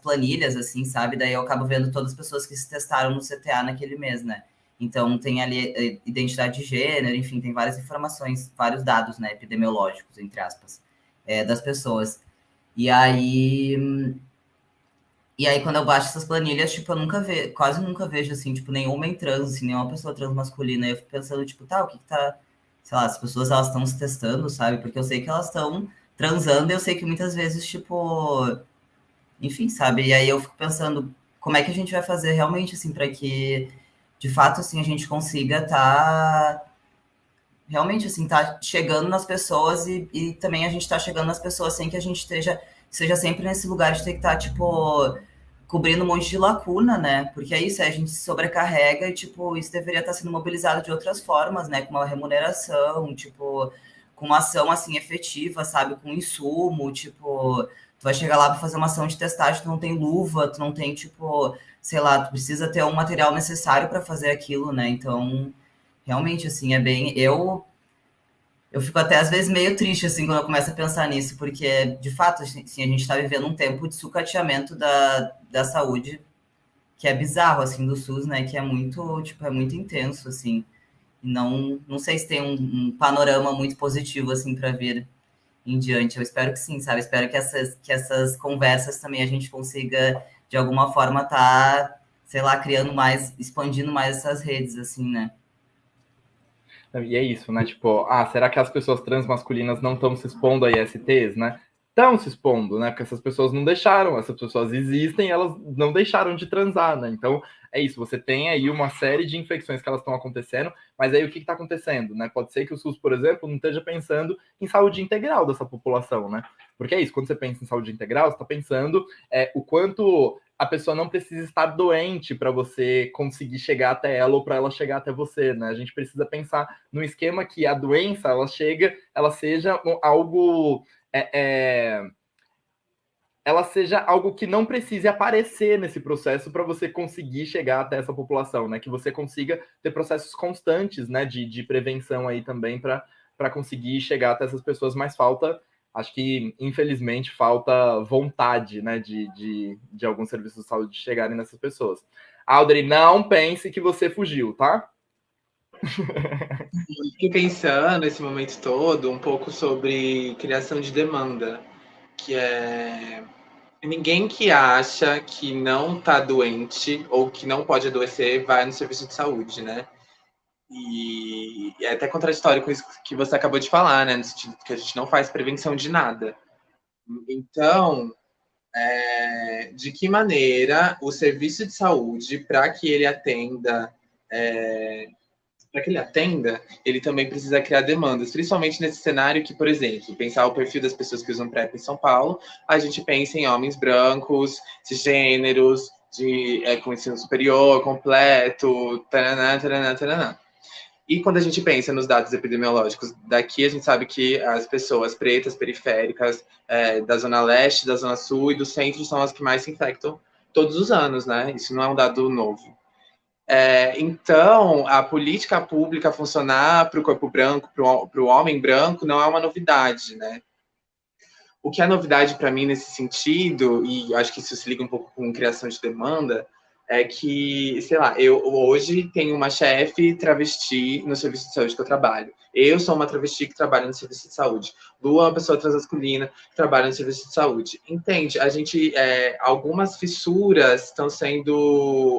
planilhas, assim, sabe? Daí eu acabo vendo todas as pessoas que se testaram no CTA naquele mês, né? Então, tem ali identidade de gênero, enfim, tem várias informações, vários dados, né, epidemiológicos, entre aspas, das pessoas. E aí, quando eu baixo essas planilhas, tipo, quase nunca vejo, assim, tipo, nenhum homem trans, assim, nenhuma pessoa trans masculina. E eu fico pensando, tipo, tá, o que tá... Sei lá, as pessoas, elas estão se testando, sabe? Porque eu sei que elas estão transando e eu sei que muitas vezes, tipo... Enfim, sabe? E aí eu fico pensando, como é que a gente vai fazer realmente, assim, para que, de fato, assim, a gente consiga realmente, assim, tá chegando nas pessoas e também a gente tá chegando nas pessoas sem que a gente seja sempre nesse lugar de ter que estar, tipo, cobrindo um monte de lacuna, né? Porque é isso, a gente se sobrecarrega e, tipo, isso deveria estar sendo mobilizado de outras formas, né? Com uma remuneração, tipo, com uma ação, assim, efetiva, sabe? Com insumo, tipo, tu vai chegar lá para fazer uma ação de testagem, tu não tem luva, tu não tem, tipo, sei lá, tu precisa ter um material necessário para fazer aquilo, né? Então, realmente, assim, é bem... Eu fico até às vezes meio triste, assim, quando eu começo a pensar nisso, porque, de fato, assim, a gente está vivendo um tempo de sucateamento da saúde que é bizarro, assim, do SUS, né? Que é muito, tipo, é muito intenso, assim. E não sei se tem um panorama muito positivo, assim, para vir em diante. Eu espero que sim, sabe? Eu espero que essas conversas também a gente consiga, de alguma forma, sei lá, criando mais, expandindo mais essas redes, assim, né? E é isso, né? Tipo, será que as pessoas transmasculinas não estão se expondo a ISTs, né? Estão se expondo, né? Porque essas pessoas não deixaram, essas pessoas existem, elas não deixaram de transar, né? Então, é isso, você tem aí uma série de infecções que elas estão acontecendo, mas aí o que está acontecendo, né? Pode ser que o SUS, por exemplo, não esteja pensando em saúde integral dessa população, né? Porque é isso, quando você pensa em saúde integral, você está pensando o quanto a pessoa não precisa estar doente para você conseguir chegar até ela ou para ela chegar até você, né? A gente precisa pensar no esquema que a doença, ela seja algo... ela seja algo que não precise aparecer nesse processo para você conseguir chegar até essa população, né? Que você consiga ter processos constantes, né? De prevenção aí também para conseguir chegar até essas pessoas, mas acho que, infelizmente, falta vontade, né, de alguns serviços de saúde chegarem nessas pessoas. Audrey, não pense que você fugiu, tá? Fiquei pensando esse momento todo um pouco sobre criação de demanda, que é Ninguém que acha que não está doente ou que não pode adoecer vai no serviço de saúde, né? E é até contraditório com isso que você acabou de falar, né? No sentido que a gente não faz prevenção de nada. Então, de que maneira o serviço de saúde, para que ele atenda, ele também precisa criar demandas, principalmente nesse cenário que, por exemplo, pensar o perfil das pessoas que usam PrEP em São Paulo, a gente pensa em homens brancos, cisgêneros, com ensino superior completo, taranã, taranã, taranã. E quando a gente pensa nos dados epidemiológicos daqui, a gente sabe que as pessoas pretas, periféricas, da Zona Leste, da Zona Sul e do Centro são as que mais se infectam todos os anos, né? Isso não é um dado novo. Então, a política pública funcionar para o corpo branco, para o homem branco, não é uma novidade, né? O que é novidade para mim nesse sentido, e acho que isso se liga um pouco com criação de demanda, é que, sei lá, eu hoje tenho uma chefe travesti no serviço de saúde que eu trabalho. Eu sou uma travesti que trabalha no serviço de saúde. Lu é uma pessoa transmasculina que trabalha no serviço de saúde. Entende? A gente, algumas fissuras estão sendo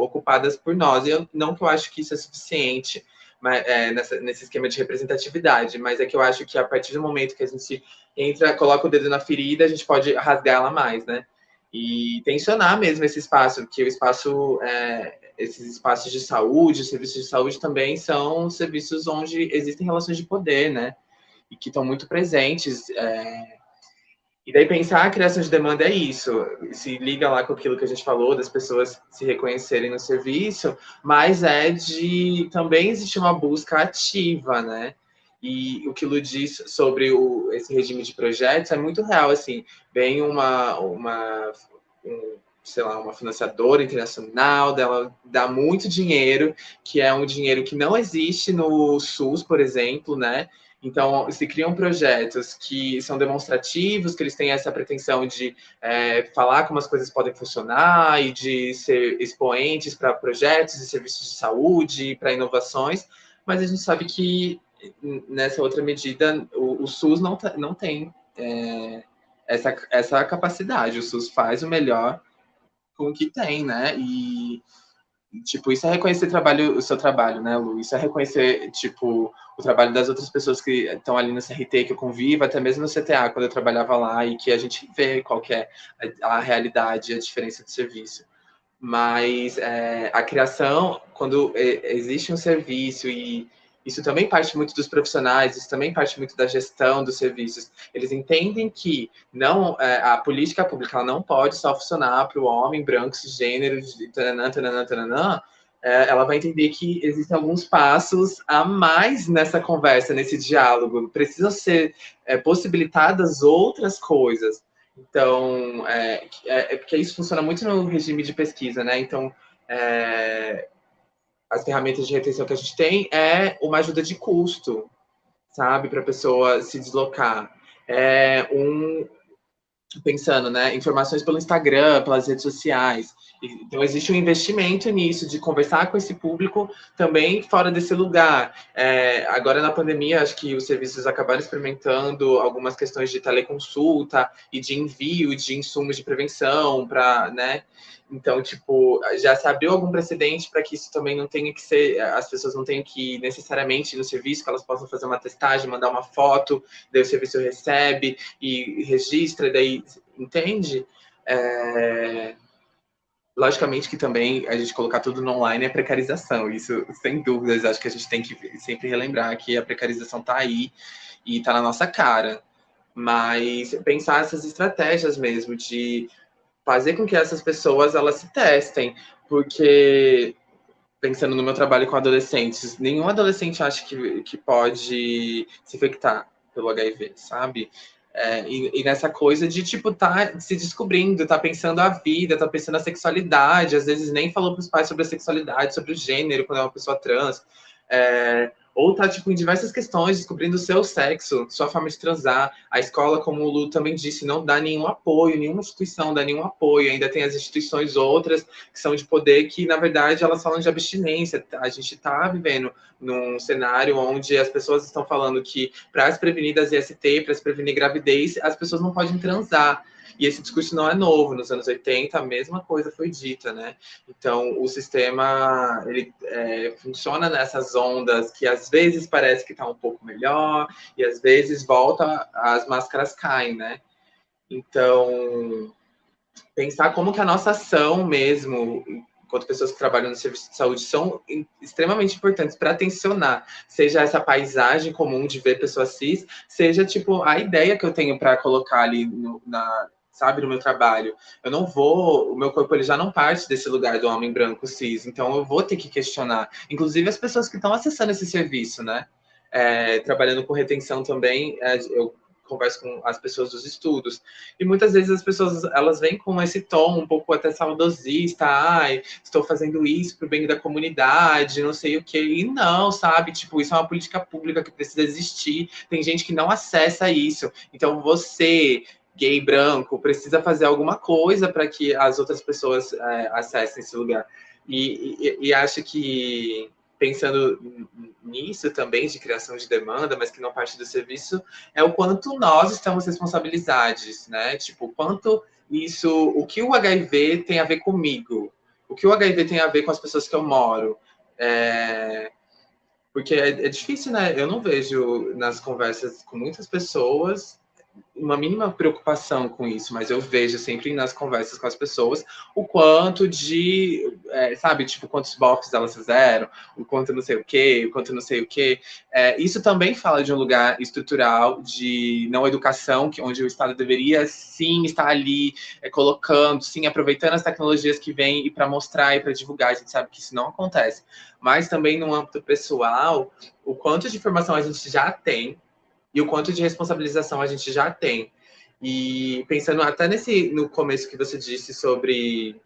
ocupadas por nós. Não que eu acho que isso é suficiente, mas, nesse esquema de representatividade, mas é que eu acho que a partir do momento que a gente entra, coloca o dedo na ferida, a gente pode rasgá-la mais, né? E tensionar mesmo esse espaço, porque o espaço, esses espaços de saúde, serviços de saúde também são serviços onde existem relações de poder, né? E que estão muito presentes. E daí pensar a criação de demanda é isso, se liga lá com aquilo que a gente falou, das pessoas se reconhecerem no serviço, mas de também existe uma busca ativa, né? E o que Lu diz sobre esse regime de projetos é muito real, assim, vem sei lá, uma financiadora internacional, dela dá muito dinheiro, que é um dinheiro que não existe no SUS, por exemplo, né? Então, se criam projetos que são demonstrativos, que eles têm essa pretensão de falar como as coisas podem funcionar e de ser expoentes para projetos e serviços de saúde, para inovações, mas a gente sabe que, nessa outra medida, o SUS não tem essa capacidade. O SUS faz o melhor com o que tem, né? E tipo, isso é reconhecer o seu trabalho, né, Lu? Isso é reconhecer, tipo, o trabalho das outras pessoas que estão ali no CRT, que eu convivo, até mesmo no CTA, quando eu trabalhava lá, e que a gente vê qual que é a realidade, a diferença de serviço. Mas a criação, quando existe um serviço, e isso também parte muito dos profissionais, isso também parte muito da gestão dos serviços, eles entendem que não, a política pública ela não pode só funcionar para o homem branco, cisgênero, taranã, taranã, taranã, ela vai entender que existem alguns passos a mais nessa conversa, nesse diálogo, precisam ser possibilitadas outras coisas. Então, porque isso funciona muito no regime de pesquisa, né? Então, as ferramentas de retenção que a gente tem é uma ajuda de custo, sabe? Para a pessoa se deslocar. Pensando, né? Informações pelo Instagram, pelas redes sociais. Então, existe um investimento nisso, de conversar com esse público também fora desse lugar. Agora, na pandemia, acho que os serviços acabaram experimentando algumas questões de teleconsulta e de envio de insumos de prevenção para, né? Então, tipo, já se abriu algum precedente para que isso também não tenha que ser, as pessoas não tenham que necessariamente ir no serviço, que elas possam fazer uma testagem, mandar uma foto, daí o serviço recebe e registra, daí, entende? Logicamente que também a gente colocar tudo no online é precarização, isso sem dúvidas, acho que a gente tem que sempre relembrar que a precarização está aí e está na nossa cara, mas pensar essas estratégias mesmo de fazer com que essas pessoas elas se testem, porque pensando no meu trabalho com adolescentes, nenhum adolescente acha que pode se infectar pelo HIV, sabe? E nessa coisa de, tipo, tá se descobrindo, tá pensando a vida, tá pensando a sexualidade, às vezes nem falou pros pais sobre a sexualidade, sobre o gênero, quando é uma pessoa trans. Ou tá, tipo, em diversas questões, descobrindo o seu sexo, sua forma de transar. A escola, como o Lu também disse, não dá nenhum apoio, nenhuma instituição dá nenhum apoio. Ainda tem as instituições outras que são de poder, que, na verdade, elas falam de abstinência. A gente tá vivendo num cenário onde as pessoas estão falando que para se prevenir das IST, para se prevenir gravidez, as pessoas não podem transar. E esse discurso não é novo, nos anos 80 a mesma coisa foi dita, né? Então, o sistema, ele funciona nessas ondas que às vezes parece que está um pouco melhor, e às vezes volta, as máscaras caem, né? Então, pensar como que a nossa ação mesmo, enquanto pessoas que trabalham no serviço de saúde, são extremamente importantes para tensionar, seja essa paisagem comum de ver pessoas cis, seja tipo a ideia que eu tenho para colocar ali sabe, no meu trabalho. Eu não vou, o meu corpo ele já não parte desse lugar do homem branco cis, então eu vou ter que questionar, inclusive as pessoas que estão acessando esse serviço, né? Trabalhando com retenção também, eu converso com as pessoas dos estudos, e muitas vezes as pessoas, elas vêm com esse tom um pouco até saudosista, ai, estou fazendo isso pro bem da comunidade, não sei o quê, e não, sabe, tipo, isso é uma política pública que precisa existir, tem gente que não acessa isso, então você, gay branco, precisa fazer alguma coisa para que as outras pessoas acessem esse lugar, e acho que pensando nisso também, de criação de demanda, mas que não parte do serviço, é o quanto nós estamos responsabilizados, né? Tipo, quanto isso, o que o HIV tem a ver comigo? O que o HIV tem a ver com as pessoas que eu moro? Porque é difícil, né? Eu não vejo nas conversas com muitas pessoas uma mínima preocupação com isso, mas eu vejo sempre nas conversas com as pessoas o quanto de, sabe, tipo, quantos bofs elas fizeram, o quanto não sei o quê, o quanto não sei o quê. Isso também fala de um lugar estrutural de não educação, onde o Estado deveria, sim, estar ali colocando, sim, aproveitando as tecnologias que vêm e para mostrar e para divulgar. A gente sabe que isso não acontece. Mas também no âmbito pessoal, o quanto de informação a gente já tem e o quanto de responsabilização a gente já tem. E pensando até no começo que você disse sobre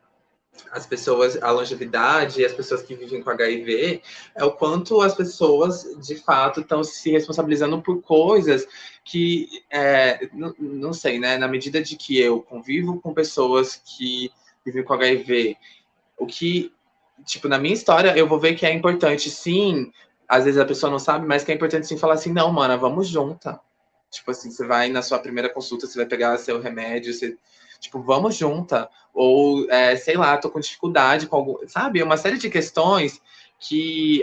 as pessoas, a longevidade e as pessoas que vivem com HIV, é o quanto as pessoas, de fato, estão se responsabilizando por coisas que, não sei, né? Na medida de que eu convivo com pessoas que vivem com HIV, o que, tipo, na minha história, eu vou ver que é importante, sim, às vezes a pessoa não sabe, mas que é importante sim falar assim, não, mana, vamos junta. Tipo assim, você vai na sua primeira consulta, você vai pegar seu remédio, você, tipo, vamos junta. Ou, sei lá, tô com dificuldade com algum, sabe? Uma série de questões que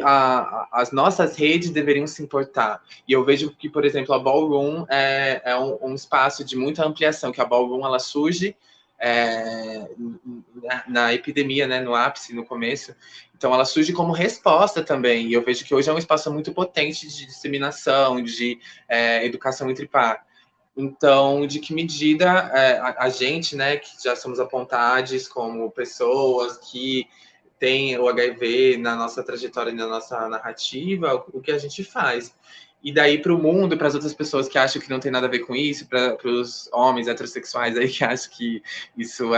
as nossas redes deveriam se importar. E eu vejo que, por exemplo, a Ballroom é um espaço de muita ampliação, que a Ballroom, ela surge na epidemia, né, no ápice, no começo. Então, ela surge como resposta também. E eu vejo que hoje é um espaço muito potente de disseminação, de educação entre par. Então, de que medida a gente, né, que já somos apontados como pessoas que têm o HIV na nossa trajetória e na nossa narrativa, o que a gente faz? E daí para o mundo, para as outras pessoas que acham que não tem nada a ver com isso, para os homens heterossexuais aí que acham que isso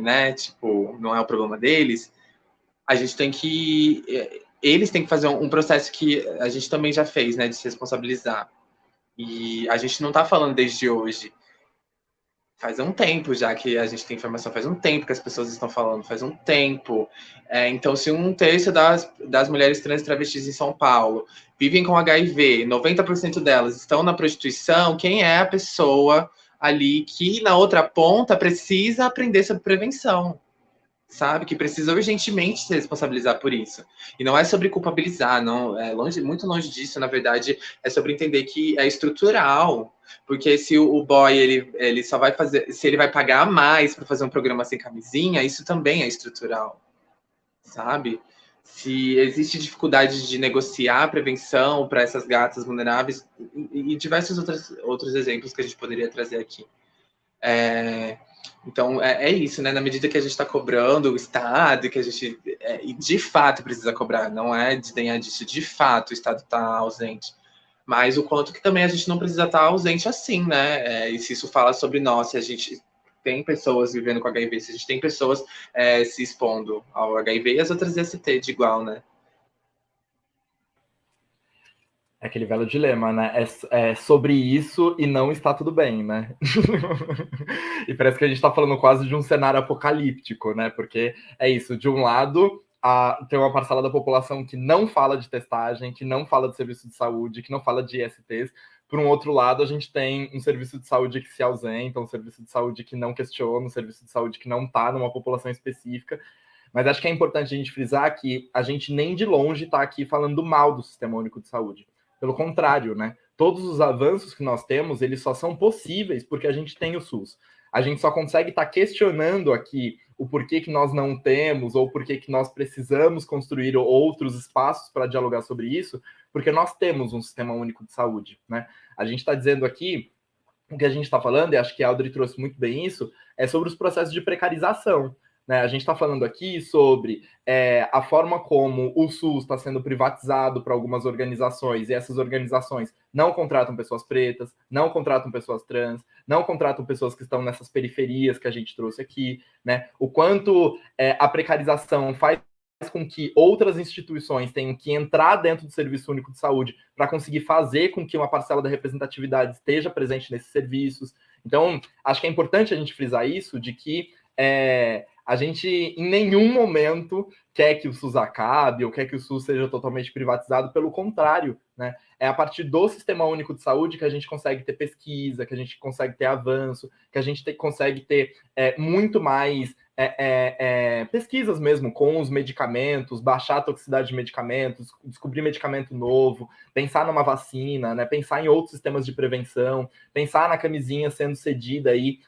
né, tipo, não é o problema deles, a gente tem que... Eles têm que fazer um processo que a gente também já fez, né, de se responsabilizar. E a gente não está falando desde hoje. Faz um tempo já que a gente tem informação, faz um tempo que as pessoas estão falando, faz um tempo. Então, se 1/3 das mulheres trans e travestis em São Paulo vivem com HIV, 90% delas estão na prostituição, quem é a pessoa ali que, na outra ponta, precisa aprender sobre prevenção? Sabe, que precisa urgentemente se responsabilizar por isso. E não é sobre culpabilizar, não, muito longe disso, na verdade, é sobre entender que é estrutural, porque se o boy, ele só vai fazer, se ele vai pagar mais para fazer um programa sem camisinha, isso também é estrutural, sabe? Se existe dificuldade de negociar a prevenção para essas gatas vulneráveis, e diversos outros exemplos que a gente poderia trazer aqui. Então, é isso, né? Na medida que a gente está cobrando o Estado, que a gente de fato precisa cobrar, não é desdenhar disso, de fato o Estado está ausente. Mas o quanto que também a gente não precisa estar ausente assim, né? E se isso fala sobre nós, se a gente tem pessoas vivendo com HIV, se a gente tem pessoas se expondo ao HIV e as outras IST de igual, né? É aquele velho dilema, né? É sobre isso e não está tudo bem, né? E parece que a gente está falando quase de um cenário apocalíptico, né? Porque é isso, de um lado, tem uma parcela da população que não fala de testagem, que não fala de serviço de saúde, que não fala de ISTs. Por um outro lado, a gente tem um serviço de saúde que se ausenta, um serviço de saúde que não questiona, um serviço de saúde que não está numa população específica. Mas acho que é importante a gente frisar que a gente nem de longe está aqui falando mal do Sistema Único de Saúde. Pelo contrário, né? Todos os avanços que nós temos, eles só são possíveis porque a gente tem o SUS. A gente só consegue estar questionando aqui o porquê que nós não temos ou porquê que nós precisamos construir outros espaços para dialogar sobre isso, porque nós temos um Sistema Único de Saúde, né? A gente está dizendo aqui, o que a gente está falando, e acho que a Audrey trouxe muito bem isso, é sobre os processos de precarização. Né? A gente está falando aqui sobre a forma como o SUS está sendo privatizado para algumas organizações, e essas organizações não contratam pessoas pretas, não contratam pessoas trans, não contratam pessoas que estão nessas periferias que a gente trouxe aqui, né? O quanto a precarização faz com que outras instituições tenham que entrar dentro do Serviço Único de Saúde para conseguir fazer com que uma parcela da representatividade esteja presente nesses serviços. Então, acho que é importante a gente frisar isso, de que a gente em nenhum momento quer que o SUS acabe ou quer que o SUS seja totalmente privatizado, pelo contrário, né? É a partir do Sistema Único de Saúde que a gente consegue ter pesquisa, que a gente consegue ter avanço, que a gente consegue ter muito mais pesquisas mesmo com os medicamentos, baixar a toxicidade de medicamentos, descobrir medicamento novo, pensar numa vacina, né? Pensar em outros sistemas de prevenção, pensar na camisinha sendo cedida aí,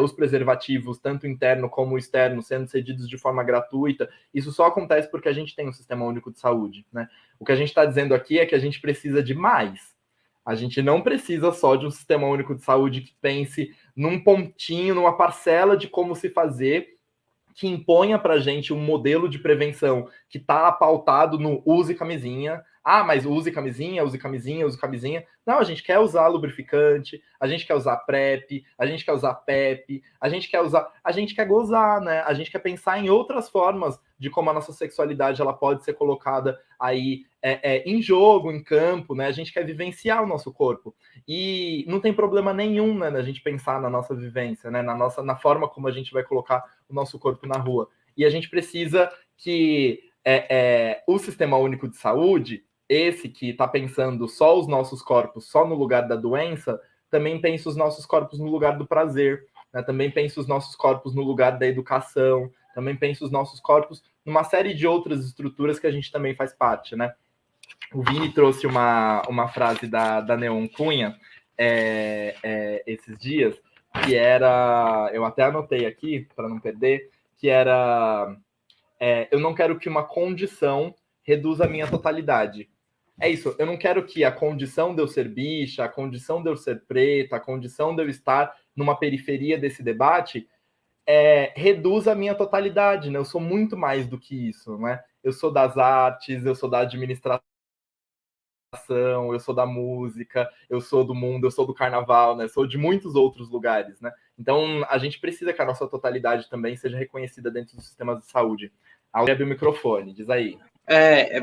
os preservativos, tanto interno como externo, sendo cedidos de forma gratuita. Isso só acontece porque a gente tem um Sistema Único de Saúde, né? O que a gente está dizendo aqui é que a gente precisa de mais. A gente não precisa só de um Sistema Único de Saúde que pense num pontinho, numa parcela de como se fazer, que imponha para a gente um modelo de prevenção que está pautado no use camisinha. Ah, mas use camisinha, use camisinha, use camisinha. Não, a gente quer usar lubrificante, a gente quer usar PrEP, a gente quer usar PEP, a gente quer gozar, né? A gente quer pensar em outras formas de como a nossa sexualidade ela pode ser colocada aí em jogo, em campo, né? A gente quer vivenciar o nosso corpo. E não tem problema nenhum, né, da gente pensar na nossa vivência, né? Na forma como a gente vai colocar o nosso corpo na rua. E a gente precisa que o Sistema Único de Saúde, esse que está pensando só os nossos corpos só no lugar da doença, também pense os nossos corpos no lugar do prazer, né? Também pense os nossos corpos no lugar da educação, também pense os nossos corpos numa série de outras estruturas que a gente também faz parte, né? O Vini trouxe uma frase da Neon Cunha esses dias, que era, eu até anotei aqui para não perder, que era eu não quero que uma condição reduza a minha totalidade. É isso, eu não quero que a condição de eu ser bicha, a condição de eu ser preta, a condição de eu estar numa periferia desse debate reduza a minha totalidade, né? Eu sou muito mais do que isso, né? Eu sou das artes, eu sou da administração, eu sou da música, eu sou do mundo, eu sou do carnaval, né? Eu sou de muitos outros lugares, né? Então, a gente precisa que a nossa totalidade também seja reconhecida dentro dos sistemas de saúde. Abre o microfone, diz aí.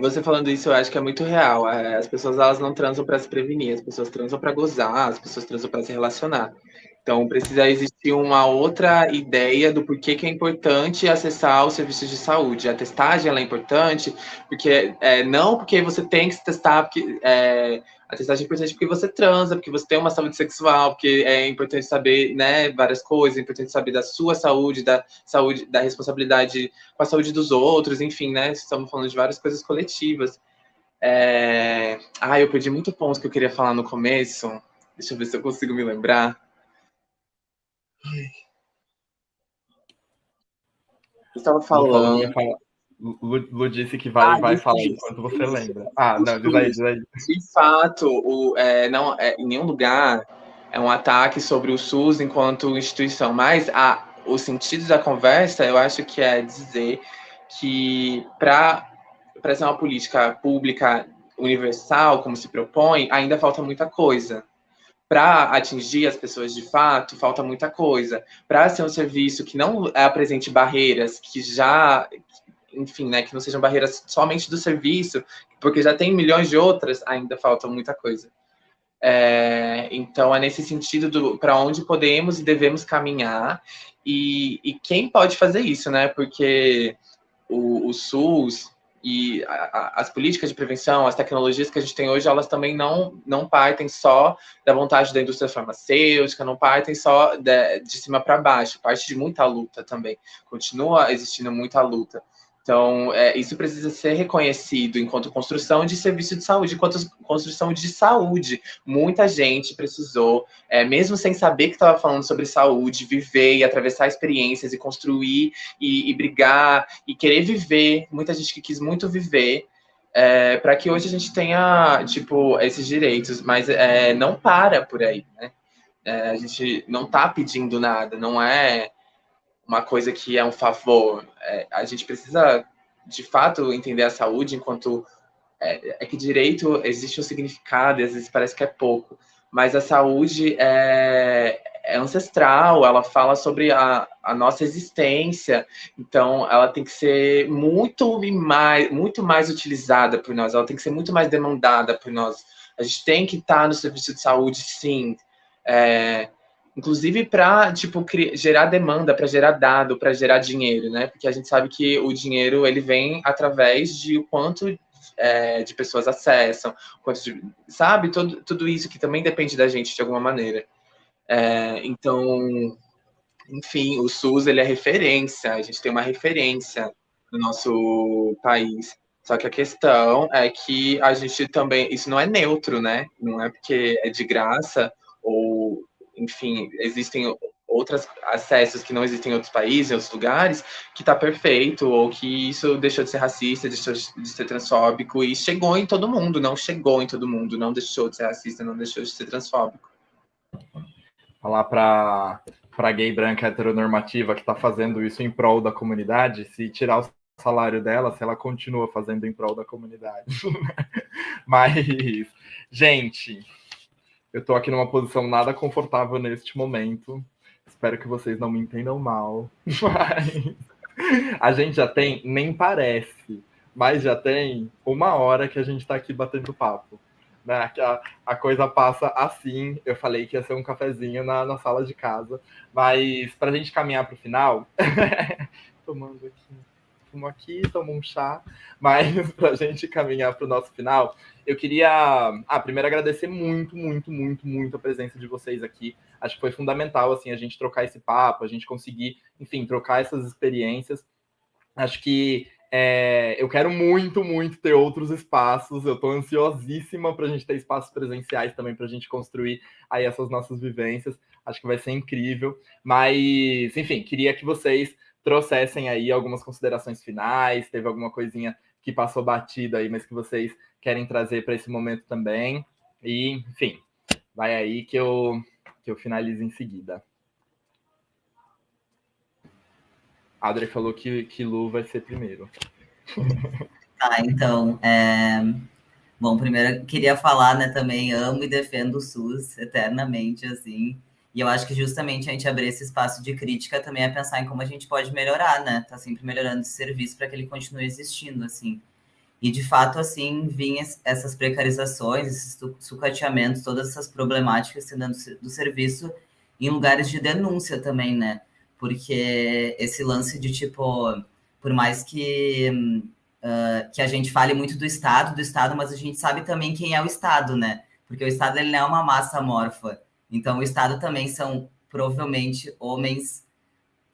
Você falando isso, eu acho que é muito real. As pessoas, elas não transam para se prevenir, as pessoas transam para gozar, as pessoas transam para se relacionar. Então, precisa existir uma outra ideia do porquê que é importante acessar os serviços de saúde. A testagem ela é importante, porque não porque você tem que se testar, porque a testagem é importante porque você transa, porque você tem uma saúde sexual, porque é importante saber, né, várias coisas, é importante saber da sua saúde, da responsabilidade com a saúde dos outros, enfim, né? Estamos falando de várias coisas coletivas. Eu perdi muito ponto que eu queria falar no começo. Deixa eu ver se eu consigo me lembrar. Eu estava falando. Lu disse que vai falar enquanto você lembra. Não, diz aí. De fato, não, em nenhum lugar é um ataque sobre o SUS enquanto instituição, mas o sentido da conversa, eu acho que é dizer que para ser uma política pública universal, como se propõe, ainda falta muita coisa. Para atingir as pessoas de fato, falta muita coisa. Para ser um serviço que não apresente barreiras, enfim, né, que não sejam barreiras somente do serviço, porque já tem milhões de outras, ainda falta muita coisa. Então, é nesse sentido para onde podemos e devemos caminhar, e quem pode fazer isso, né? Porque o SUS e as políticas de prevenção, as tecnologias que a gente tem hoje, elas também não partem só da vontade da indústria farmacêutica, não partem só de cima para baixo, parte de muita luta também. Continua existindo muita luta. Então, isso precisa ser reconhecido enquanto construção de serviço de saúde, enquanto construção de saúde. Muita gente precisou, mesmo sem saber que estava falando sobre saúde, viver e atravessar experiências e construir e brigar e querer viver. Muita gente que quis muito viver para que hoje a gente tenha, tipo, esses direitos. Mas não para por aí, né? A gente não está pedindo nada, não é uma coisa que é um favor. A gente precisa, de fato, entender a saúde enquanto... que direito existe um significado, e às vezes parece que é pouco, mas a saúde é ancestral, ela fala sobre a nossa existência, então ela tem que ser muito mais utilizada por nós, ela tem que ser muito mais demandada por nós. A gente tem que estar no serviço de saúde, sim, inclusive para, tipo, gerar demanda, para gerar dado, para gerar dinheiro, né? Porque a gente sabe que o dinheiro, ele vem através de o quanto de pessoas acessam, quanto sabe? Tudo isso que também depende da gente de alguma maneira. Então, enfim, o SUS, ele é referência, a gente tem uma referência no nosso país. Só que a questão é que a gente também, isso não é neutro, né? Não é porque é de graça ou, enfim, existem outros acessos que não existem em outros países, em outros lugares, que está perfeito, ou que isso deixou de ser racista, deixou de ser transfóbico, e chegou em todo mundo, não chegou em todo mundo, não deixou de ser racista, não deixou de ser transfóbico. Falar para gay branca heteronormativa que está fazendo isso em prol da comunidade, se tirar o salário dela, se ela continua fazendo em prol da comunidade. Mas, gente, eu estou aqui numa posição nada confortável neste momento. Espero que vocês não me entendam mal. Mas a gente já tem, nem parece, mas já tem 1 hora que a gente está aqui batendo papo. Né? Que a coisa passa assim. Eu falei que ia ser um cafezinho na sala de casa. Mas para a gente caminhar para o final... Tomando aqui... Fumo aqui, tomo um chá, mas para a gente caminhar para o nosso final, eu queria, primeiro agradecer muito a presença de vocês aqui. Acho que foi fundamental, assim, a gente trocar esse papo, a gente conseguir, enfim, trocar essas experiências. Acho que eu quero muito ter outros espaços, eu estou ansiosíssima para a gente ter espaços presenciais também, para a gente construir aí essas nossas vivências. Acho que vai ser incrível, mas, enfim, queria que vocês trouxessem aí algumas considerações finais, teve alguma coisinha que passou batida aí, mas que vocês querem trazer para esse momento também. E, enfim, vai aí que eu finalizo em seguida. A Adri falou que Lu vai ser primeiro. Então, bom, primeiro queria falar, né, também amo e defendo o SUS eternamente, assim. E eu acho que justamente a gente abrir esse espaço de crítica também é pensar em como a gente pode melhorar, né? Tá sempre melhorando esse serviço para que ele continue existindo, assim. E, de fato, assim, vinham essas precarizações, esses sucateamentos, todas essas problemáticas dentro do serviço em lugares de denúncia também, né? Porque esse lance de, tipo, por mais que a gente fale muito do Estado, mas a gente sabe também quem é o Estado, né? Porque o Estado, ele não é uma massa amorfa. Então, o Estado também são, provavelmente, homens,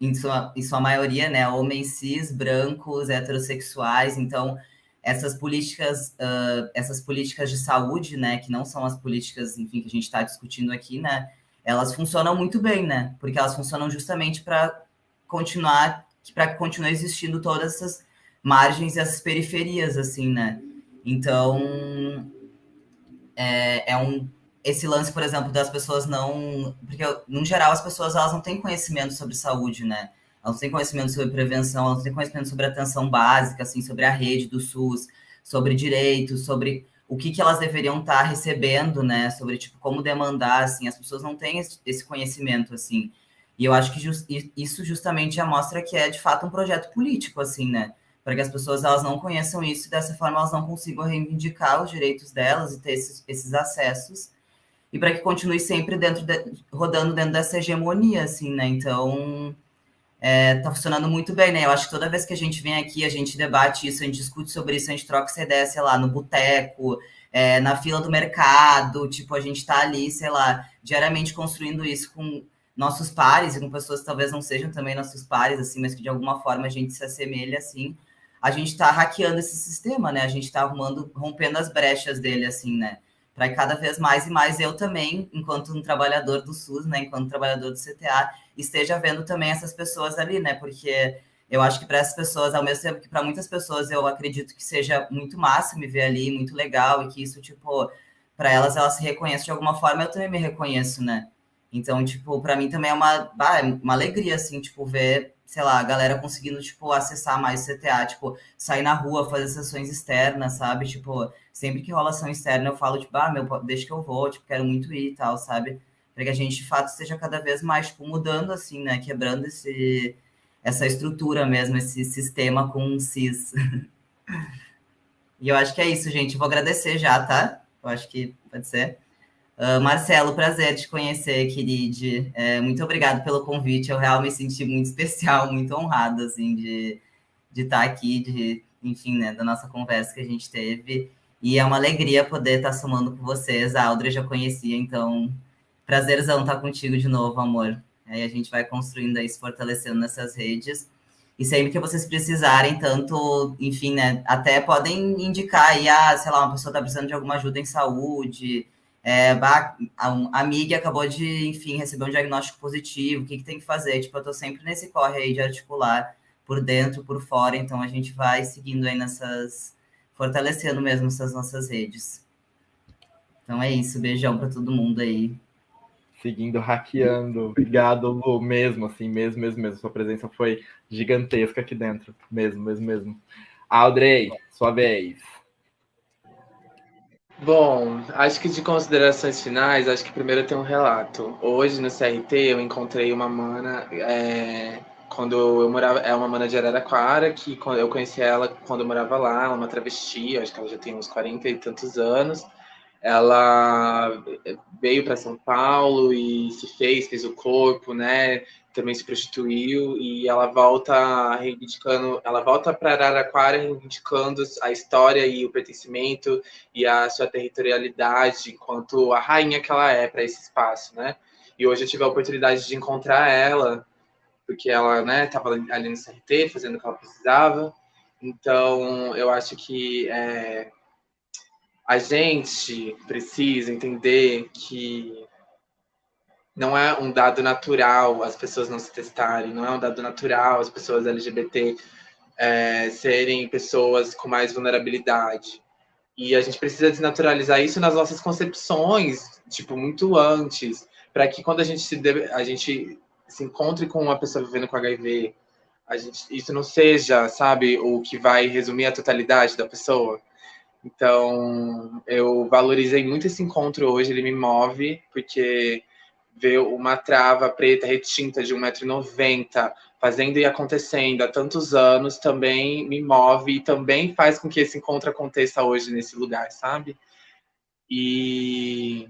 em sua maioria, né? Homens cis, brancos, heterossexuais. Então, essas políticas de saúde, né? Que não são as políticas, enfim, que a gente está discutindo aqui, né? Elas funcionam muito bem, né? Porque elas funcionam justamente para que continue existindo todas essas margens e essas periferias, assim, né? Então, esse lance, por exemplo, das pessoas não... Porque, no geral, as pessoas elas não têm conhecimento sobre saúde, né? Elas não têm conhecimento sobre prevenção, elas não têm conhecimento sobre atenção básica, assim, sobre a rede do SUS, sobre direitos, sobre o que elas deveriam estar recebendo, né? Sobre, tipo, como demandar, assim. As pessoas não têm esse conhecimento, assim. E eu acho que isso justamente já mostra que é, de fato, um projeto político, assim, né? Para que as pessoas elas não conheçam isso e, dessa forma, elas não consigam reivindicar os direitos delas e ter esses acessos. E para que continue sempre rodando dentro dessa hegemonia, assim, né? Então, tá funcionando muito bem, né? Eu acho que toda vez que a gente vem aqui, a gente debate isso, a gente discute sobre isso, a gente troca essa ideia, sei lá, no boteco, na fila do mercado, tipo, a gente tá ali, sei lá, diariamente construindo isso com nossos pares e com pessoas que talvez não sejam também nossos pares, assim, mas que de alguma forma a gente se assemelha, assim. A gente tá hackeando esse sistema, né? A gente tá rompendo as brechas dele, assim, né? Para cada vez mais e mais eu também, enquanto um trabalhador do SUS, né, enquanto trabalhador do CTA, esteja vendo também essas pessoas ali, né? Porque eu acho que para essas pessoas, ao mesmo tempo que para muitas pessoas eu acredito que seja muito massa me ver ali, muito legal, e que isso, tipo, para elas se reconheçam de alguma forma, eu também me reconheço, né? Então, tipo, para mim também é uma alegria, assim, tipo, ver, sei lá, a galera conseguindo, tipo, acessar mais o CTA, tipo, sair na rua, fazer sessões externas, sabe? Tipo, sempre que rola ação externa, eu falo, tipo, deixa que eu vou, tipo, quero muito ir e tal, sabe? Para que a gente, de fato, esteja cada vez mais, tipo, mudando, assim, né? Quebrando essa estrutura mesmo, esse sistema com um cis. E eu acho que é isso, gente. Eu vou agradecer já, tá? Eu acho que pode ser. Marcelo, prazer te conhecer, querido. Muito obrigado pelo convite. Eu realmente me senti muito especial, muito honrada, assim, de estar aqui, enfim, né, da nossa conversa que a gente teve. E é uma alegria poder estar somando com vocês. A Audrey já conhecia, então prazerzão estar contigo de novo, amor. Aí a gente vai construindo aí, se fortalecendo nessas redes. E sempre que vocês precisarem, tanto, enfim, né, até podem indicar aí, sei lá, uma pessoa está precisando de alguma ajuda em saúde, a amiga acabou de, enfim, receber um diagnóstico positivo, o que tem que fazer? Tipo, eu tô sempre nesse corre aí de articular por dentro, por fora, então a gente vai seguindo aí fortalecendo mesmo essas nossas redes. Então é isso, beijão para todo mundo aí. Seguindo hackeando. Obrigado, Lu, mesmo, assim, mesmo. Sua presença foi gigantesca aqui dentro, mesmo. Audrey, sua vez. Bom, acho que de considerações finais, acho que primeiro tem um relato. Hoje no CRT eu encontrei uma mana, quando eu morava, é uma mana de Araraquara, que eu conheci ela quando eu morava lá, ela é uma travesti, acho que ela já tem uns 40 e tantos anos. Ela veio para São Paulo e fez o corpo, né? Também se prostituiu e ela volta para Araraquara reivindicando a história e o pertencimento e a sua territorialidade enquanto a rainha que ela é para esse espaço, né? E hoje eu tive a oportunidade de encontrar ela, porque ela, né, estava ali no CRT fazendo o que ela precisava. Então, eu acho que a gente precisa entender que não é um dado natural as pessoas não se testarem, não é um dado natural as pessoas LGBT serem pessoas com mais vulnerabilidade. E a gente precisa desnaturalizar isso nas nossas concepções, tipo, muito antes, para que quando a gente se encontre com uma pessoa vivendo com HIV, isso não seja, sabe, o que vai resumir a totalidade da pessoa. Então, eu valorizei muito esse encontro hoje, ele me move, porque ver uma trava preta retinta de 1,90 m fazendo e acontecendo há tantos anos também me move e também faz com que esse encontro aconteça hoje nesse lugar, sabe? E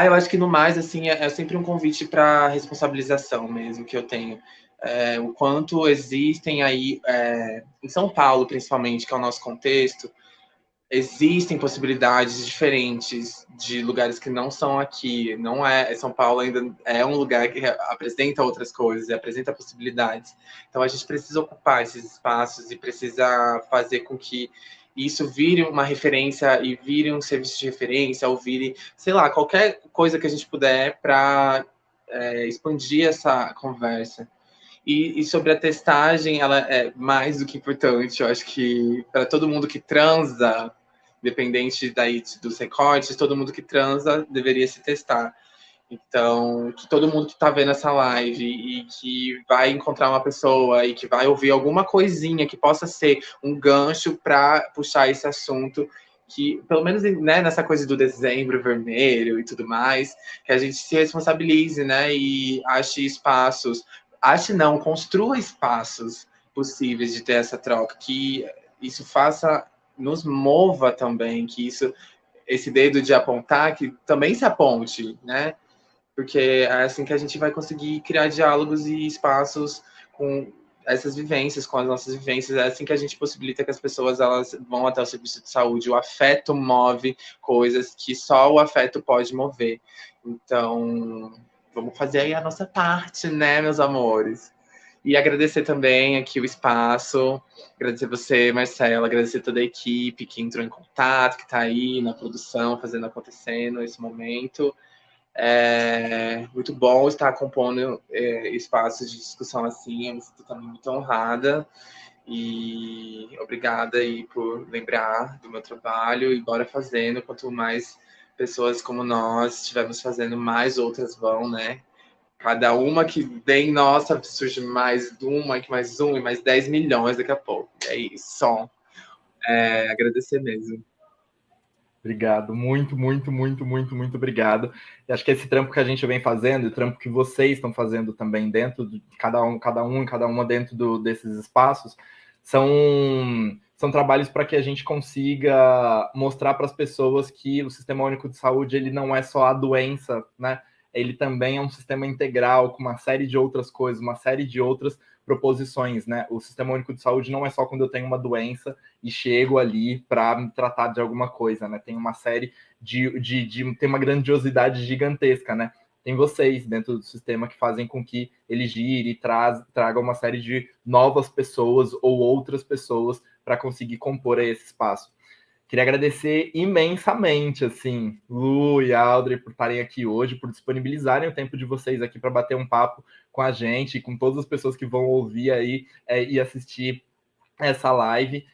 eu acho que no mais, assim, é sempre um convite para responsabilização mesmo que eu tenho. O quanto existem aí, em São Paulo, principalmente, que é o nosso contexto, existem possibilidades diferentes de lugares que não são aqui. Não é São Paulo ainda é um lugar que apresenta outras coisas, apresenta possibilidades. Então a gente precisa ocupar esses espaços e precisa fazer com que isso vire uma referência e vire um serviço de referência ou vire, sei lá, qualquer coisa que a gente puder para expandir essa conversa. E sobre a testagem, ela é mais do que importante. Eu acho que para todo mundo que transa, independente daí dos recortes, todo mundo que transa deveria se testar. Então, que todo mundo que está vendo essa live e que vai encontrar uma pessoa e que vai ouvir alguma coisinha que possa ser um gancho para puxar esse assunto, que pelo menos, né, nessa coisa do dezembro vermelho e tudo mais, que a gente se responsabilize, né, e construa espaços possíveis de ter essa troca, que isso nos mova também, que esse dedo de apontar, que também se aponte, né? Porque é assim que a gente vai conseguir criar diálogos e espaços com essas vivências, com as nossas vivências. É assim que a gente possibilita que as pessoas elas vão até o serviço de saúde. O afeto move coisas que só o afeto pode mover. Então, vamos fazer aí a nossa parte, né, meus amores? E agradecer também aqui o espaço, agradecer você, Marcela, agradecer toda a equipe que entrou em contato, que está aí na produção, fazendo acontecendo esse momento. É muito bom estar compondo espaços de discussão assim, eu me sinto também muito honrada. E obrigada aí por lembrar do meu trabalho e bora fazendo. Quanto mais pessoas como nós estivermos fazendo, mais outras vão, né? Cada uma que vem, nossa, surge mais uma, que mais um, e mais 10 milhões daqui a pouco. É isso. Agradecer mesmo. Obrigado, muito, muito, muito, muito, muito obrigado. E acho que esse trampo que a gente vem fazendo, e o trampo que vocês estão fazendo também dentro de cada uma dentro desses espaços, são trabalhos para que a gente consiga mostrar para as pessoas que o Sistema Único de Saúde ele não é só a doença, né? Ele também é um sistema integral com uma série de outras coisas, uma série de outras proposições, né? O Sistema Único de Saúde não é só quando eu tenho uma doença e chego ali para me tratar de alguma coisa, né? Tem uma série tem uma grandiosidade gigantesca, né? Tem vocês dentro do sistema que fazem com que ele gire e traga uma série de novas pessoas ou outras pessoas para conseguir compor esse espaço. Queria agradecer imensamente, assim, Lu e Audrey por estarem aqui hoje, por disponibilizarem o tempo de vocês aqui para bater um papo com a gente, com todas as pessoas que vão ouvir aí e assistir essa live.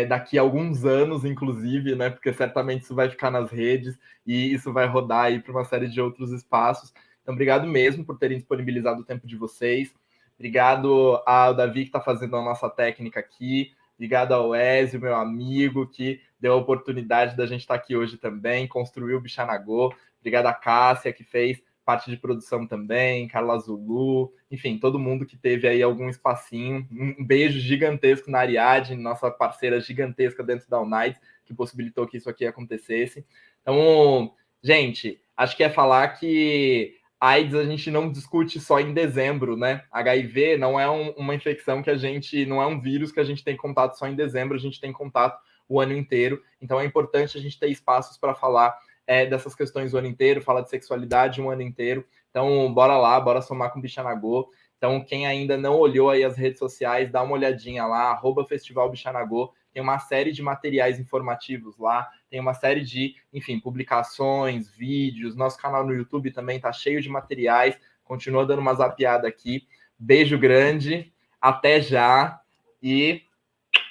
Daqui a alguns anos, inclusive, né? Porque certamente isso vai ficar nas redes e isso vai rodar aí para uma série de outros espaços. Então, obrigado mesmo por terem disponibilizado o tempo de vocês. Obrigado ao Davi, que está fazendo a nossa técnica aqui. Obrigado ao Ezio, meu amigo, que deu a oportunidade da gente estar aqui hoje também, construiu o Bichanagô. Obrigado a Cássia, que fez parte de produção também, Carla Zulu, enfim, todo mundo que teve aí algum espacinho. Um beijo gigantesco na Ariadne, nossa parceira gigantesca dentro da United, que possibilitou que isso aqui acontecesse. Então, gente, acho que é falar que AIDS a gente não discute só em dezembro, né? HIV não é uma infecção que não é um vírus que a gente tem contato só em dezembro, a gente tem contato o ano inteiro. Então é importante a gente ter espaços para falar dessas questões o ano inteiro, falar de sexualidade um ano inteiro. Então, bora lá, bora somar com Bichanagô. Então, quem ainda não olhou aí as redes sociais, dá uma olhadinha lá, @Festival Bichanagô. Tem uma série de materiais informativos lá, tem uma série de, enfim, publicações, vídeos. Nosso canal no YouTube também tá cheio de materiais. Continua dando uma zapiada aqui. Beijo grande, até já e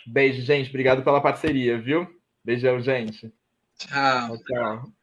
beijo, gente. Obrigado pela parceria, viu? Beijão, gente. Tchau. Tchau.